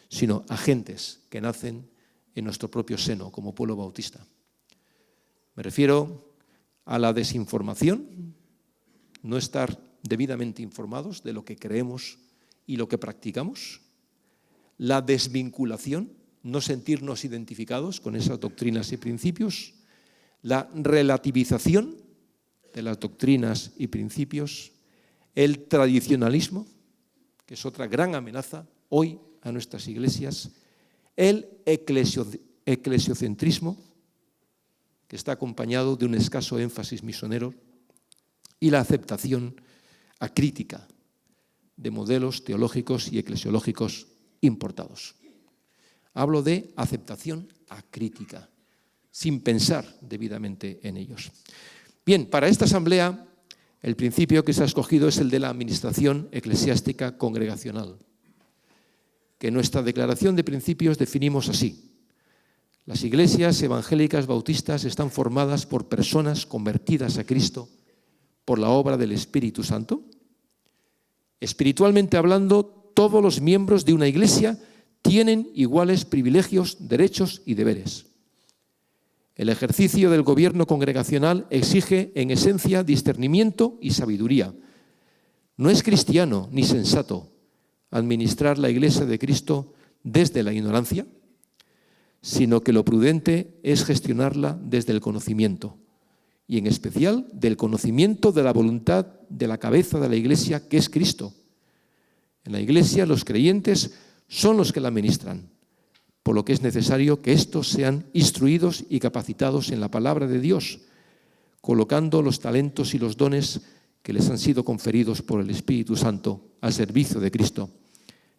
sino agentes que nacen en nuestro propio seno como pueblo bautista. Me refiero a la desinformación, no estar debidamente informados de lo que creemos y lo que practicamos, la desvinculación, no sentirnos identificados con esas doctrinas y principios, la relativización de las doctrinas y principios, el tradicionalismo, que es otra gran amenaza hoy a nuestras iglesias, el eclesiocentrismo, que está acompañado de un escaso énfasis misionero, y la aceptación acrítica de modelos teológicos y eclesiológicos importados. Hablo de aceptación acrítica, sin pensar debidamente en ellos. Bien, para esta asamblea, el principio que se ha escogido es el de la administración eclesiástica congregacional, que en nuestra declaración de principios definimos así: las iglesias evangélicas bautistas están formadas por personas convertidas a Cristo por la obra del Espíritu Santo. Espiritualmente hablando, todos los miembros de una iglesia tienen iguales privilegios, derechos y deberes. El ejercicio del gobierno congregacional exige, en esencia, discernimiento y sabiduría. No es cristiano ni sensato administrar la iglesia de Cristo desde la ignorancia, sino que lo prudente es gestionarla desde el conocimiento, y en especial del conocimiento de la voluntad de la cabeza de la iglesia, que es Cristo. En la iglesia los creyentes son los que la ministran, por lo que es necesario que estos sean instruidos y capacitados en la palabra de Dios, colocando los talentos y los dones que les han sido conferidos por el Espíritu Santo al servicio de Cristo,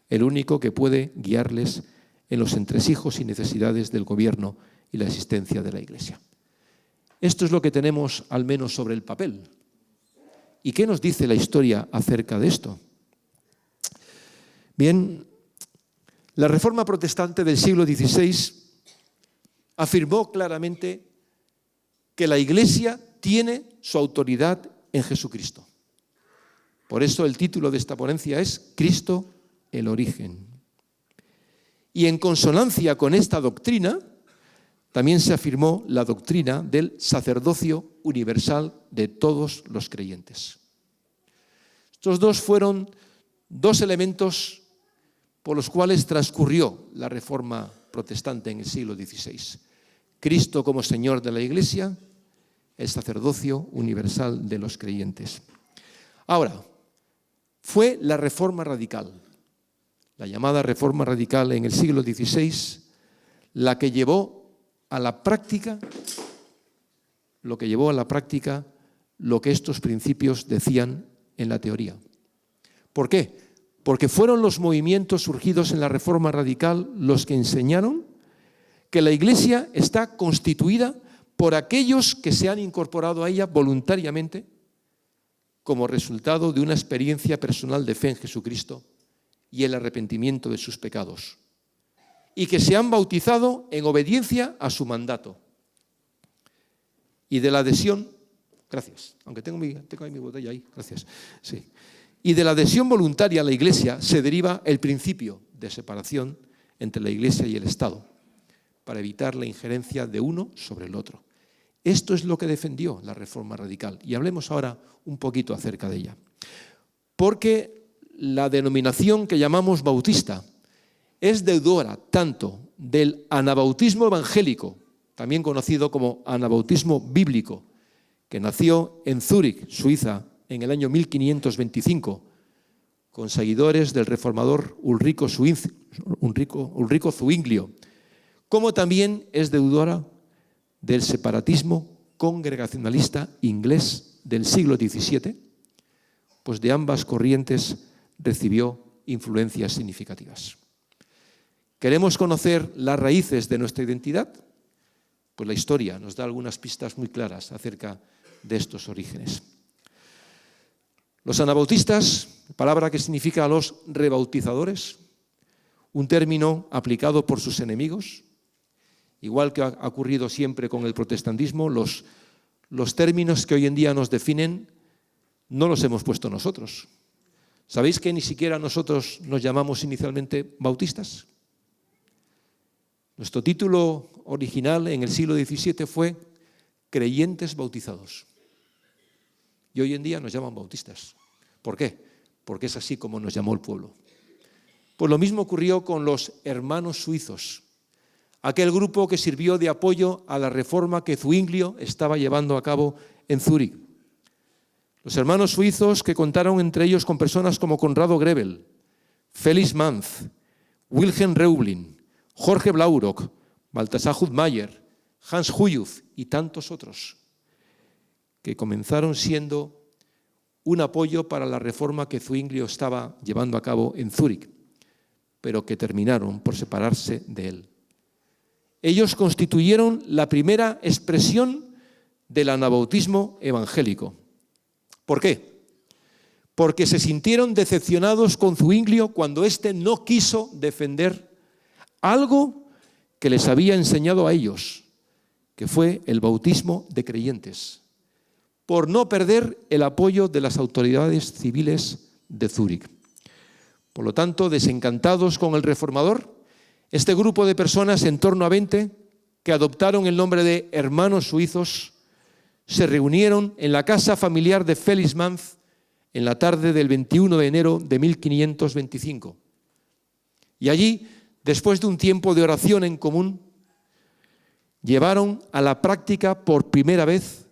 el único que puede guiarles en los entresijos y necesidades del gobierno y la existencia de la Iglesia. Esto es lo que tenemos al menos sobre el papel. ¿Y qué nos dice la historia acerca de esto? Bien, la Reforma Protestante del siglo XVI afirmó claramente que la Iglesia tiene su autoridad en Jesucristo. Por eso el título de esta ponencia es Cristo, el origen. Y en consonancia con esta doctrina, también se afirmó la doctrina del sacerdocio universal de todos los creyentes. Estos dos fueron dos elementos por los cuales transcurrió la Reforma Protestante en el siglo XVI. Cristo como Señor de la Iglesia, el sacerdocio universal de los creyentes. Ahora, fue la Reforma Radical, la llamada Reforma Radical en el siglo XVI, la que llevó a la práctica lo que estos principios decían en la teoría. ¿Por qué? Porque fueron los movimientos surgidos en la Reforma Radical los que enseñaron que la Iglesia está constituida por aquellos que se han incorporado a ella voluntariamente como resultado de una experiencia personal de fe en Jesucristo y el arrepentimiento de sus pecados, y que se han bautizado en obediencia a su mandato. Y de la adhesión, gracias, aunque tengo ahí mi botella ahí, gracias, sí. Y de la adhesión voluntaria a la Iglesia se deriva el principio de separación entre la Iglesia y el Estado, para evitar la injerencia de uno sobre el otro. Esto es lo que defendió la Reforma Radical, y hablemos ahora un poquito acerca de ella. Porque la denominación que llamamos bautista es deudora tanto del anabautismo evangélico, también conocido como anabautismo bíblico, que nació en Zúrich, Suiza, en el año 1525, con seguidores del reformador Ulrico Zwinglio, como también es deudora del separatismo congregacionalista inglés del siglo XVII, pues de ambas corrientes recibió influencias significativas. ¿Queremos conocer las raíces de nuestra identidad? Pues la historia nos da algunas pistas muy claras acerca de estos orígenes. Los anabautistas, palabra que significa los rebautizadores, un término aplicado por sus enemigos, igual que ha ocurrido siempre con el protestantismo, los términos que hoy en día nos definen no los hemos puesto nosotros. ¿Sabéis que ni siquiera nosotros nos llamamos inicialmente bautistas? Nuestro título original en el siglo XVII fue creyentes bautizados. Y hoy en día nos llaman bautistas. ¿Por qué? Porque es así como nos llamó el pueblo. Pues lo mismo ocurrió con los hermanos suizos, aquel grupo que sirvió de apoyo a la reforma que Zwinglio estaba llevando a cabo en Zúrich. Los hermanos suizos que contaron entre ellos con personas como Conrado Grebel, Felix Manz, Wilhelm Reublin, Jorge Blaurock, Balthasar Hutmayer, Hans Huyuth y tantos otros, que comenzaron siendo un apoyo para la reforma que Zwinglio estaba llevando a cabo en Zúrich, pero que terminaron por separarse de él. Ellos constituyeron la primera expresión del anabautismo evangélico. ¿Por qué? Porque se sintieron decepcionados con Zwinglio cuando éste no quiso defender algo que les había enseñado a ellos, que fue el bautismo de creyentes, por no perder el apoyo de las autoridades civiles de Zúrich. Por lo tanto, desencantados con el reformador, este grupo de personas, en torno a 20, que adoptaron el nombre de hermanos suizos, se reunieron en la casa familiar de Felix Manz en la tarde del 21 de enero de 1525. Y allí, después de un tiempo de oración en común, llevaron a la práctica por primera vez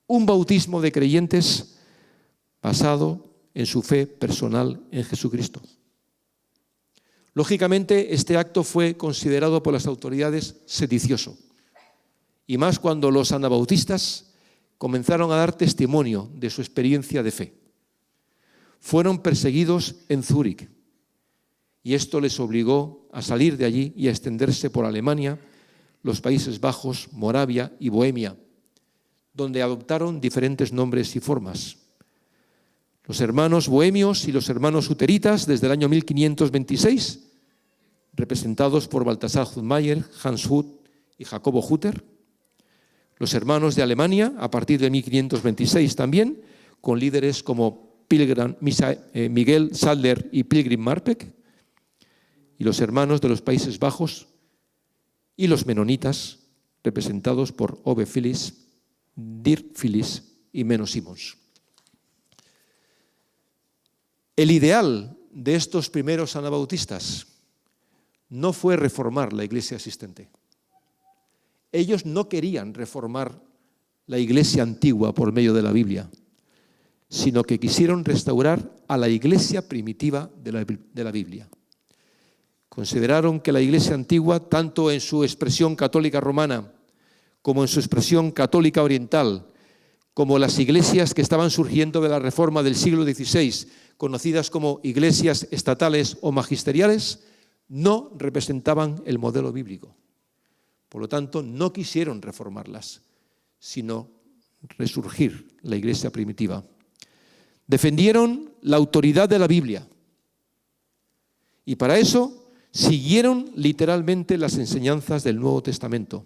un bautismo de creyentes basado en su fe personal en Jesucristo. Lógicamente, este acto fue considerado por las autoridades sedicioso, y más cuando los anabautistas comenzaron a dar testimonio de su experiencia de fe. Fueron perseguidos en Zúrich y esto les obligó a salir de allí y a extenderse por Alemania, los Países Bajos, Moravia y Bohemia, donde adoptaron diferentes nombres y formas. Los hermanos bohemios y los hermanos huteritas desde el año 1526, representados por Baltasar Hutmayer, Hans Hut y Jacobo Hutter. Los hermanos de Alemania, a partir de 1526 también, con líderes como Miguel Sadler y Pilgrim Marpeck. Y los hermanos de los Países Bajos y los menonitas, representados por Ove Phillips, Dirk Phillips y Menno Simons. El ideal de estos primeros anabautistas no fue reformar la iglesia existente. Ellos no querían reformar la iglesia antigua por medio de la Biblia, sino que quisieron restaurar a la iglesia primitiva de la Biblia. Consideraron que la iglesia antigua, tanto en su expresión católica romana como en su expresión católica oriental, como las iglesias que estaban surgiendo de la reforma del siglo XVI, conocidas como iglesias estatales o magisteriales, no representaban el modelo bíblico. Por lo tanto, no quisieron reformarlas, sino resurgir la iglesia primitiva. Defendieron la autoridad de la Biblia y para eso siguieron literalmente las enseñanzas del Nuevo Testamento.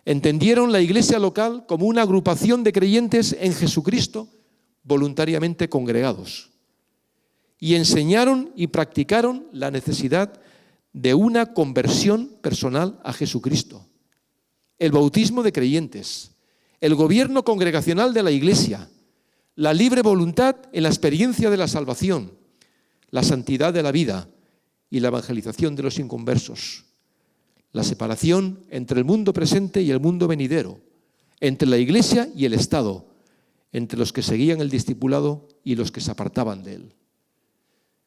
Entendieron la iglesia local como una agrupación de creyentes en Jesucristo voluntariamente congregados y enseñaron y practicaron la necesidad de una conversión personal a Jesucristo, el bautismo de creyentes, el gobierno congregacional de la iglesia, la libre voluntad en la experiencia de la salvación, la santidad de la vida y la evangelización de los inconversos, la separación entre el mundo presente y el mundo venidero, entre la iglesia y el Estado, entre los que seguían el discipulado y los que se apartaban de él.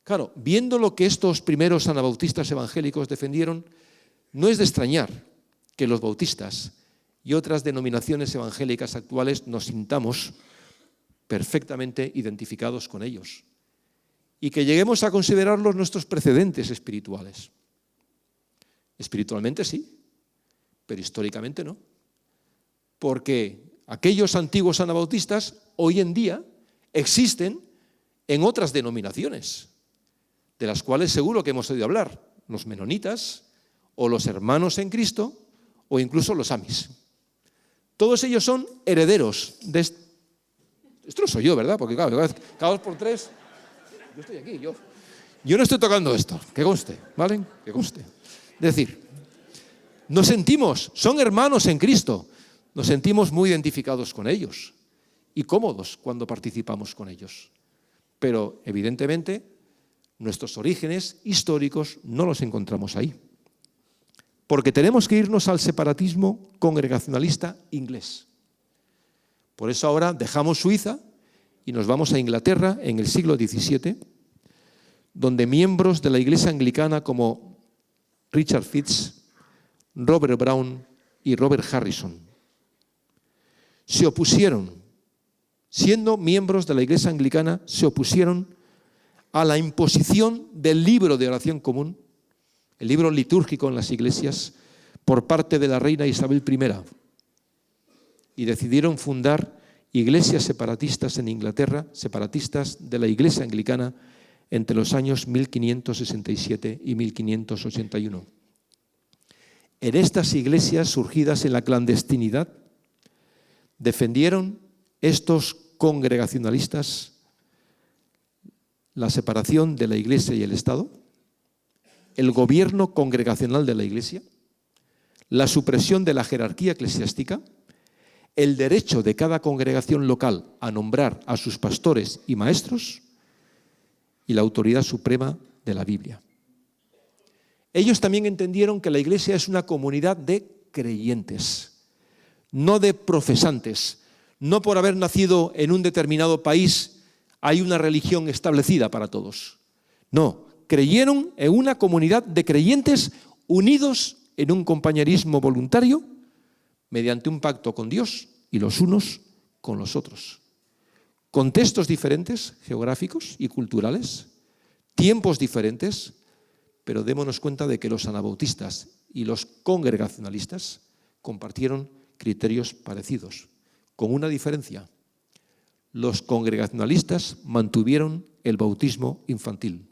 Claro, viendo lo que estos primeros anabautistas evangélicos defendieron, no es de extrañar que los bautistas y otras denominaciones evangélicas actuales nos sintamos perfectamente identificados con ellos y que lleguemos a considerarlos nuestros precedentes espirituales. Espiritualmente sí, pero históricamente no, porque aquellos antiguos anabautistas hoy en día existen en otras denominaciones, de las cuales seguro que hemos oído hablar, los menonitas o los hermanos en Cristo o incluso los amis. Todos ellos son herederos de esto no soy yo, ¿verdad? Porque claro, cada 2 por 3, yo estoy aquí, yo no estoy tocando esto, que conste, ¿vale? Que conste. Es decir, nos sentimos, son hermanos en Cristo, nos sentimos muy identificados con ellos y cómodos cuando participamos con ellos. Pero evidentemente nuestros orígenes históricos no los encontramos ahí. Porque tenemos que irnos al separatismo congregacionalista inglés. Por eso ahora dejamos Suiza y nos vamos a Inglaterra en el siglo XVII, donde miembros de la iglesia anglicana como Richard Fitz, Robert Brown y Robert Harrison se opusieron, siendo miembros de la iglesia anglicana, se opusieron a la imposición del libro de oración común, el libro litúrgico en las iglesias, por parte de la reina Isabel I, y decidieron fundar iglesias separatistas en Inglaterra, separatistas de la iglesia anglicana, entre los años 1567 y 1581. En estas iglesias surgidas en la clandestinidad, defendieron estos congregacionalistas la separación de la iglesia y el Estado, el gobierno congregacional de la iglesia, la supresión de la jerarquía eclesiástica, el derecho de cada congregación local a nombrar a sus pastores y maestros y la autoridad suprema de la Biblia. Ellos también entendieron que la iglesia es una comunidad de creyentes, no de profesantes. No por haber nacido en un determinado país hay una religión establecida para todos. No, creyeron en una comunidad de creyentes unidos en un compañerismo voluntario mediante un pacto con Dios y los unos con los otros. Contextos diferentes, geográficos y culturales, tiempos diferentes, pero démonos cuenta de que los anabautistas y los congregacionalistas compartieron criterios parecidos, con una diferencia. Los congregacionalistas mantuvieron el bautismo infantil,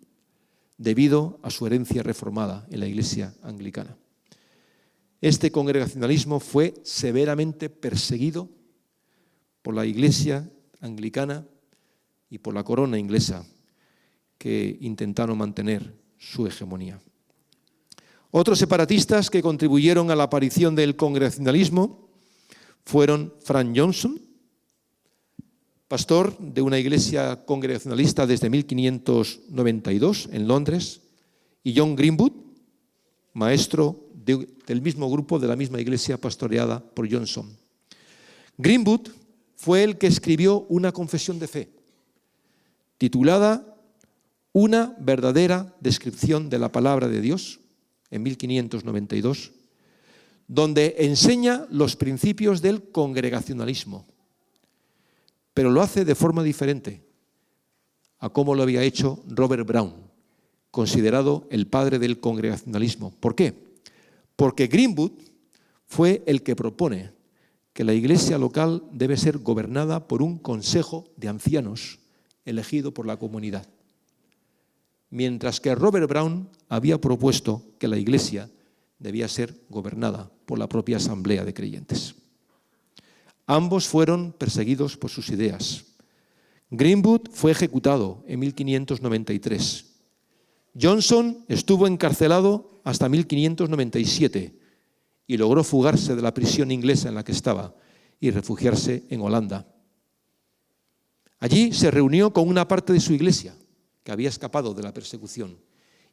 debido a su herencia reformada en la Iglesia anglicana. Este congregacionalismo fue severamente perseguido por la Iglesia anglicana y por la corona inglesa, que intentaron mantener su hegemonía. Otros separatistas que contribuyeron a la aparición del congregacionalismo fueron Frank Johnson, pastor de una iglesia congregacionalista desde 1592 en Londres, y John Greenwood, maestro del mismo grupo de la misma iglesia pastoreada por Johnson. Greenwood fue el que escribió una confesión de fe titulada Una verdadera descripción de la palabra de Dios, en 1592, donde enseña los principios del congregacionalismo, pero lo hace de forma diferente a cómo lo había hecho Robert Brown, considerado el padre del congregacionalismo. ¿Por qué? Porque Greenwood fue el que propone que la iglesia local debe ser gobernada por un consejo de ancianos elegido por la comunidad, mientras que Robert Brown había propuesto que la iglesia debía ser gobernada por la propia asamblea de creyentes. Ambos fueron perseguidos por sus ideas. Greenwood fue ejecutado en 1593. Johnson estuvo encarcelado hasta 1597 y logró fugarse de la prisión inglesa en la que estaba y refugiarse en Holanda. Allí se reunió con una parte de su iglesia que había escapado de la persecución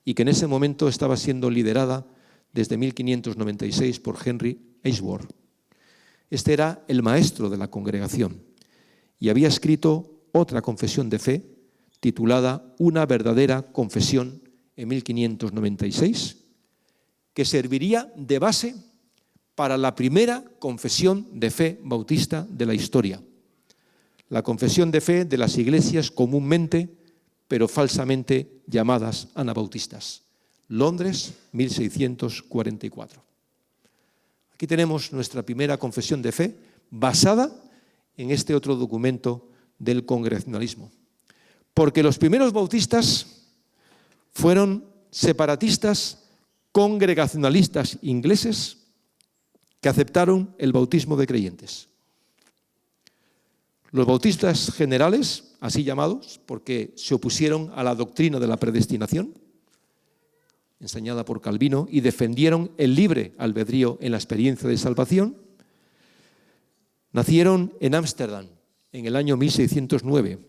y que en ese momento estaba siendo liderada desde 1596 por Henry Ainsworth. Este era el maestro de la congregación y había escrito otra confesión de fe titulada Una verdadera confesión en 1596, que serviría de base para la primera confesión de fe bautista de la historia. La confesión de fe de las iglesias comúnmente, pero falsamente llamadas anabautistas. Londres, 1644. Aquí tenemos nuestra primera confesión de fe basada en este otro documento del congregacionalismo. Porque los primeros bautistas fueron separatistas congregacionalistas ingleses que aceptaron el bautismo de creyentes. Los bautistas generales, así llamados, porque se opusieron a la doctrina de la predestinación, enseñada por Calvino, y defendieron el libre albedrío en la experiencia de salvación, nacieron en Ámsterdam en el año 1609,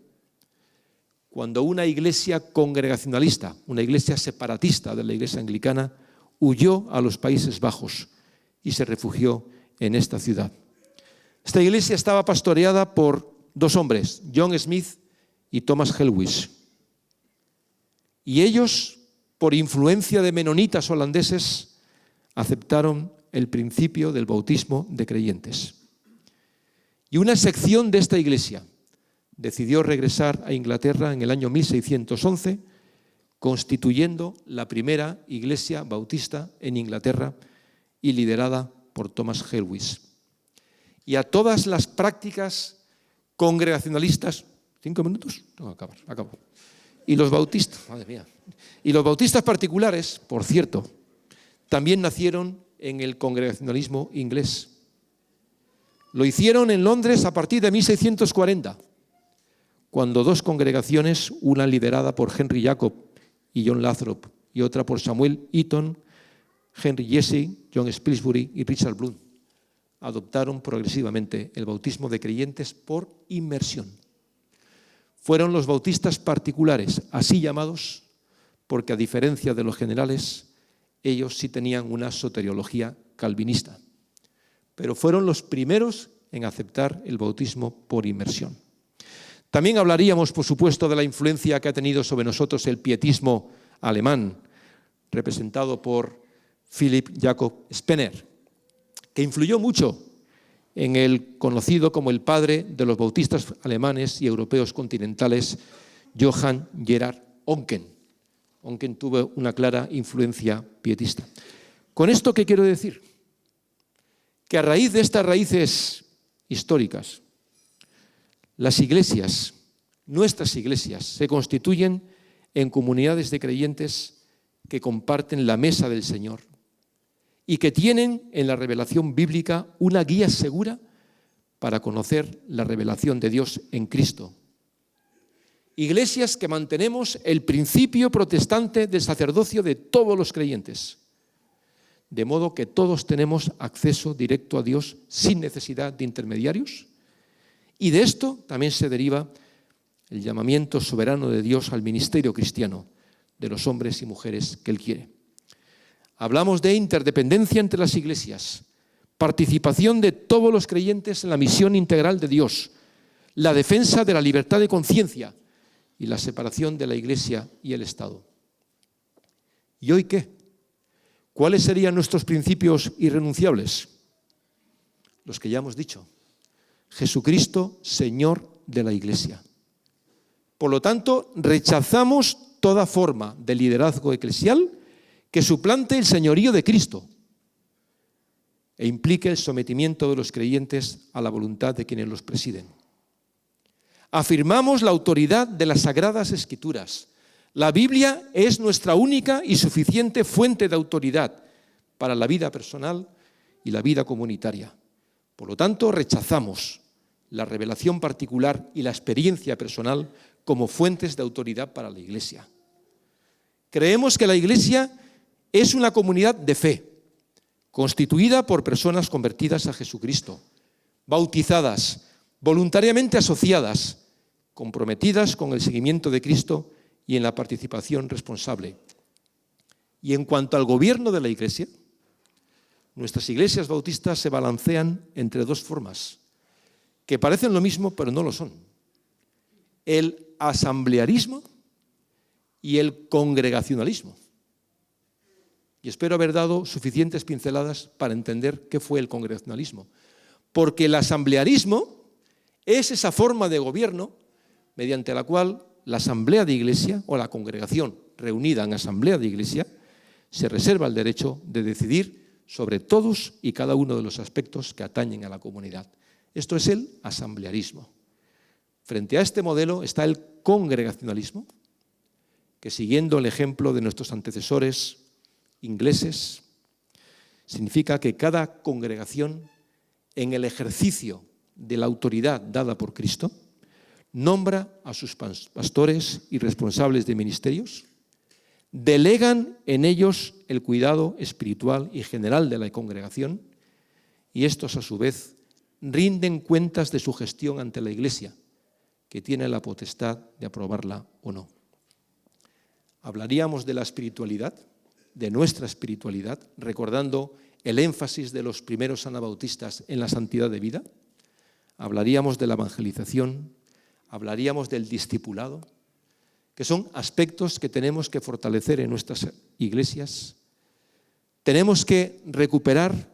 cuando una iglesia congregacionalista, una iglesia separatista de la iglesia anglicana, huyó a los Países Bajos y se refugió en esta ciudad. Esta iglesia estaba pastoreada por dos hombres, John Smith y Thomas Helwys. Y ellos, por influencia de menonitas holandeses, aceptaron el principio del bautismo de creyentes. Y una sección de esta iglesia decidió regresar a Inglaterra en el año 1611, constituyendo la primera iglesia bautista en Inglaterra y liderada por Thomas Helwys. Y a todas las prácticas congregacionalistas, 5 minutos, no, acabo. Y los bautistas, madre mía, y los bautistas particulares, por cierto, también nacieron en el congregacionalismo inglés. Lo hicieron en Londres a partir de 1640, cuando dos congregaciones, una liderada por Henry Jacob y John Lathrop, y otra por Samuel Eaton, Henry Jesse, John Spilsbury y Richard Bloom, adoptaron progresivamente el bautismo de creyentes por inmersión. Fueron los bautistas particulares, así llamados, porque a diferencia de los generales, ellos sí tenían una soteriología calvinista, pero fueron los primeros en aceptar el bautismo por inmersión. También hablaríamos, por supuesto, de la influencia que ha tenido sobre nosotros el pietismo alemán, representado por Philipp Jakob Spener, que influyó mucho en el conocido como el padre de los bautistas alemanes y europeos continentales, Johann Gerhard Oncken. Oncken tuvo una clara influencia pietista. ¿Con esto qué quiero decir? Que a raíz de estas raíces históricas, las iglesias, nuestras iglesias, se constituyen en comunidades de creyentes que comparten la mesa del Señor y que tienen en la revelación bíblica una guía segura para conocer la revelación de Dios en Cristo. Iglesias que mantenemos el principio protestante del sacerdocio de todos los creyentes, de modo que todos tenemos acceso directo a Dios sin necesidad de intermediarios, y de esto también se deriva el llamamiento soberano de Dios al ministerio cristiano de los hombres y mujeres que Él quiere. Hablamos de interdependencia entre las iglesias, participación de todos los creyentes en la misión integral de Dios, la defensa de la libertad de conciencia y la separación de la iglesia y el Estado. ¿Y hoy qué? ¿Cuáles serían nuestros principios irrenunciables? Los que ya hemos dicho. Jesucristo, Señor de la Iglesia. Por lo tanto, rechazamos toda forma de liderazgo eclesial que suplante el señorío de Cristo e implique el sometimiento de los creyentes a la voluntad de quienes los presiden. Afirmamos la autoridad de las Sagradas Escrituras. La Biblia es nuestra única y suficiente fuente de autoridad para la vida personal y la vida comunitaria. Por lo tanto, rechazamos la revelación particular y la experiencia personal como fuentes de autoridad para la Iglesia. Creemos que la Iglesia es una comunidad de fe, constituida por personas convertidas a Jesucristo, bautizadas, voluntariamente asociadas, comprometidas con el seguimiento de Cristo y en la participación responsable. Y en cuanto al gobierno de la Iglesia, nuestras iglesias bautistas se balancean entre dos formas, que parecen lo mismo pero no lo son: el asamblearismo y el congregacionalismo. Y espero haber dado suficientes pinceladas para entender qué fue el congregacionalismo. Porque el asamblearismo es esa forma de gobierno mediante la cual la asamblea de iglesia o la congregación reunida en asamblea de iglesia se reserva el derecho de decidir sobre todos y cada uno de los aspectos que atañen a la comunidad. Esto es el asamblearismo. Frente a este modelo está el congregacionalismo, que siguiendo el ejemplo de nuestros antecesores ingleses, significa que cada congregación, en el ejercicio de la autoridad dada por Cristo, nombra a sus pastores y responsables de ministerios, delegan en ellos el cuidado espiritual y general de la congregación, y estos a su vez rinden cuentas de su gestión ante la Iglesia, que tiene la potestad de aprobarla o no. Hablaríamos de la espiritualidad, de nuestra espiritualidad, recordando el énfasis de los primeros anabautistas en la santidad de vida. Hablaríamos de la evangelización, hablaríamos del discipulado, que son aspectos que tenemos que fortalecer en nuestras iglesias. Tenemos que recuperar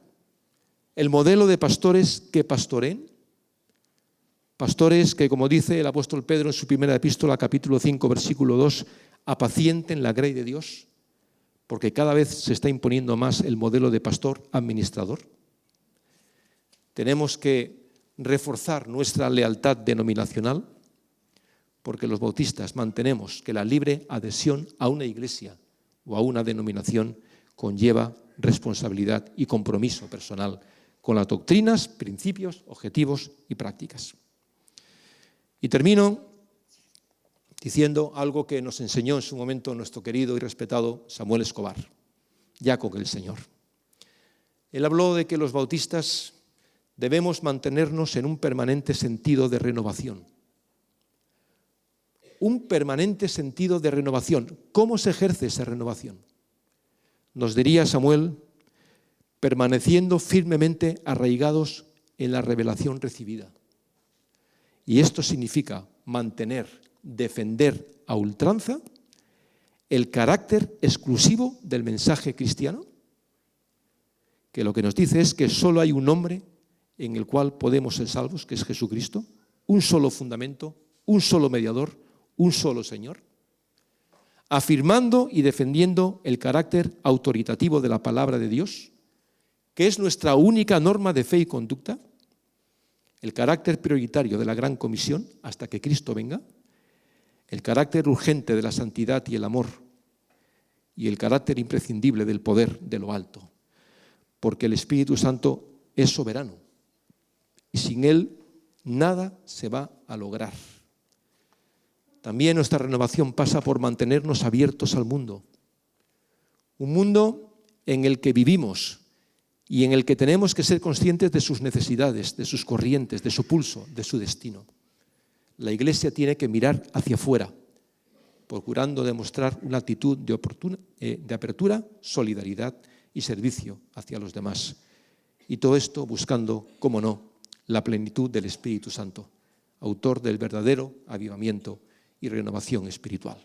el modelo de pastores que pastoreen, pastores que, como dice el apóstol Pedro en su primera epístola, capítulo 5, versículo 2, apacienten la grey de Dios, porque cada vez se está imponiendo más el modelo de pastor administrador. Tenemos que reforzar nuestra lealtad denominacional, porque los bautistas mantenemos que la libre adhesión a una iglesia o a una denominación conlleva responsabilidad y compromiso personal con las doctrinas, principios, objetivos y prácticas. Y termino diciendo algo que nos enseñó en su momento nuestro querido y respetado Samuel Escobar, ya con el Señor. Él habló de que los bautistas debemos mantenernos en un permanente sentido de renovación. Un permanente sentido de renovación. ¿Cómo se ejerce esa renovación? Nos diría Samuel, permaneciendo firmemente arraigados en la revelación recibida. Y esto significa mantener, defender a ultranza el carácter exclusivo del mensaje cristiano, que lo que nos dice es que solo hay un hombre en el cual podemos ser salvos, que es Jesucristo, un solo fundamento, un solo mediador, un solo Señor, afirmando y defendiendo el carácter autoritativo de la palabra de Dios, que es nuestra única norma de fe y conducta, el carácter prioritario de la Gran Comisión hasta que Cristo venga, el carácter urgente de la santidad y el amor, y el carácter imprescindible del poder de lo alto, porque el Espíritu Santo es soberano y sin Él nada se va a lograr. También nuestra renovación pasa por mantenernos abiertos al mundo, un mundo en el que vivimos y en el que tenemos que ser conscientes de sus necesidades, de sus corrientes, de su pulso, de su destino. La Iglesia tiene que mirar hacia afuera, procurando demostrar una actitud de apertura, solidaridad y servicio hacia los demás. Y todo esto buscando, cómo no, la plenitud del Espíritu Santo, autor del verdadero avivamiento y renovación espiritual.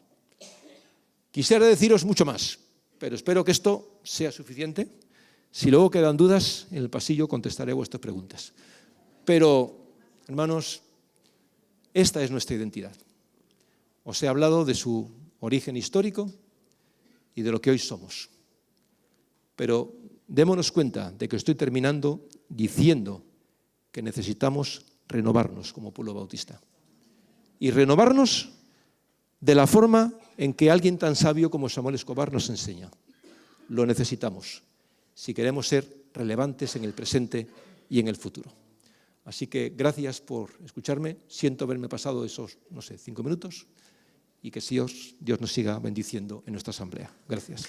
Quisiera deciros mucho más, pero espero que esto sea suficiente. Si luego quedan dudas, en el pasillo contestaré vuestras preguntas. Pero, hermanos, esta es nuestra identidad. Os he hablado de su origen histórico y de lo que hoy somos. Pero démonos cuenta de que estoy terminando diciendo que necesitamos renovarnos como pueblo bautista. Y renovarnos de la forma en que alguien tan sabio como Samuel Escobar nos enseña. Lo necesitamos si queremos ser relevantes en el presente y en el futuro. Así que gracias por escucharme. Siento haberme pasado esos, 5 minutos y que Dios nos siga bendiciendo en nuestra asamblea. Gracias.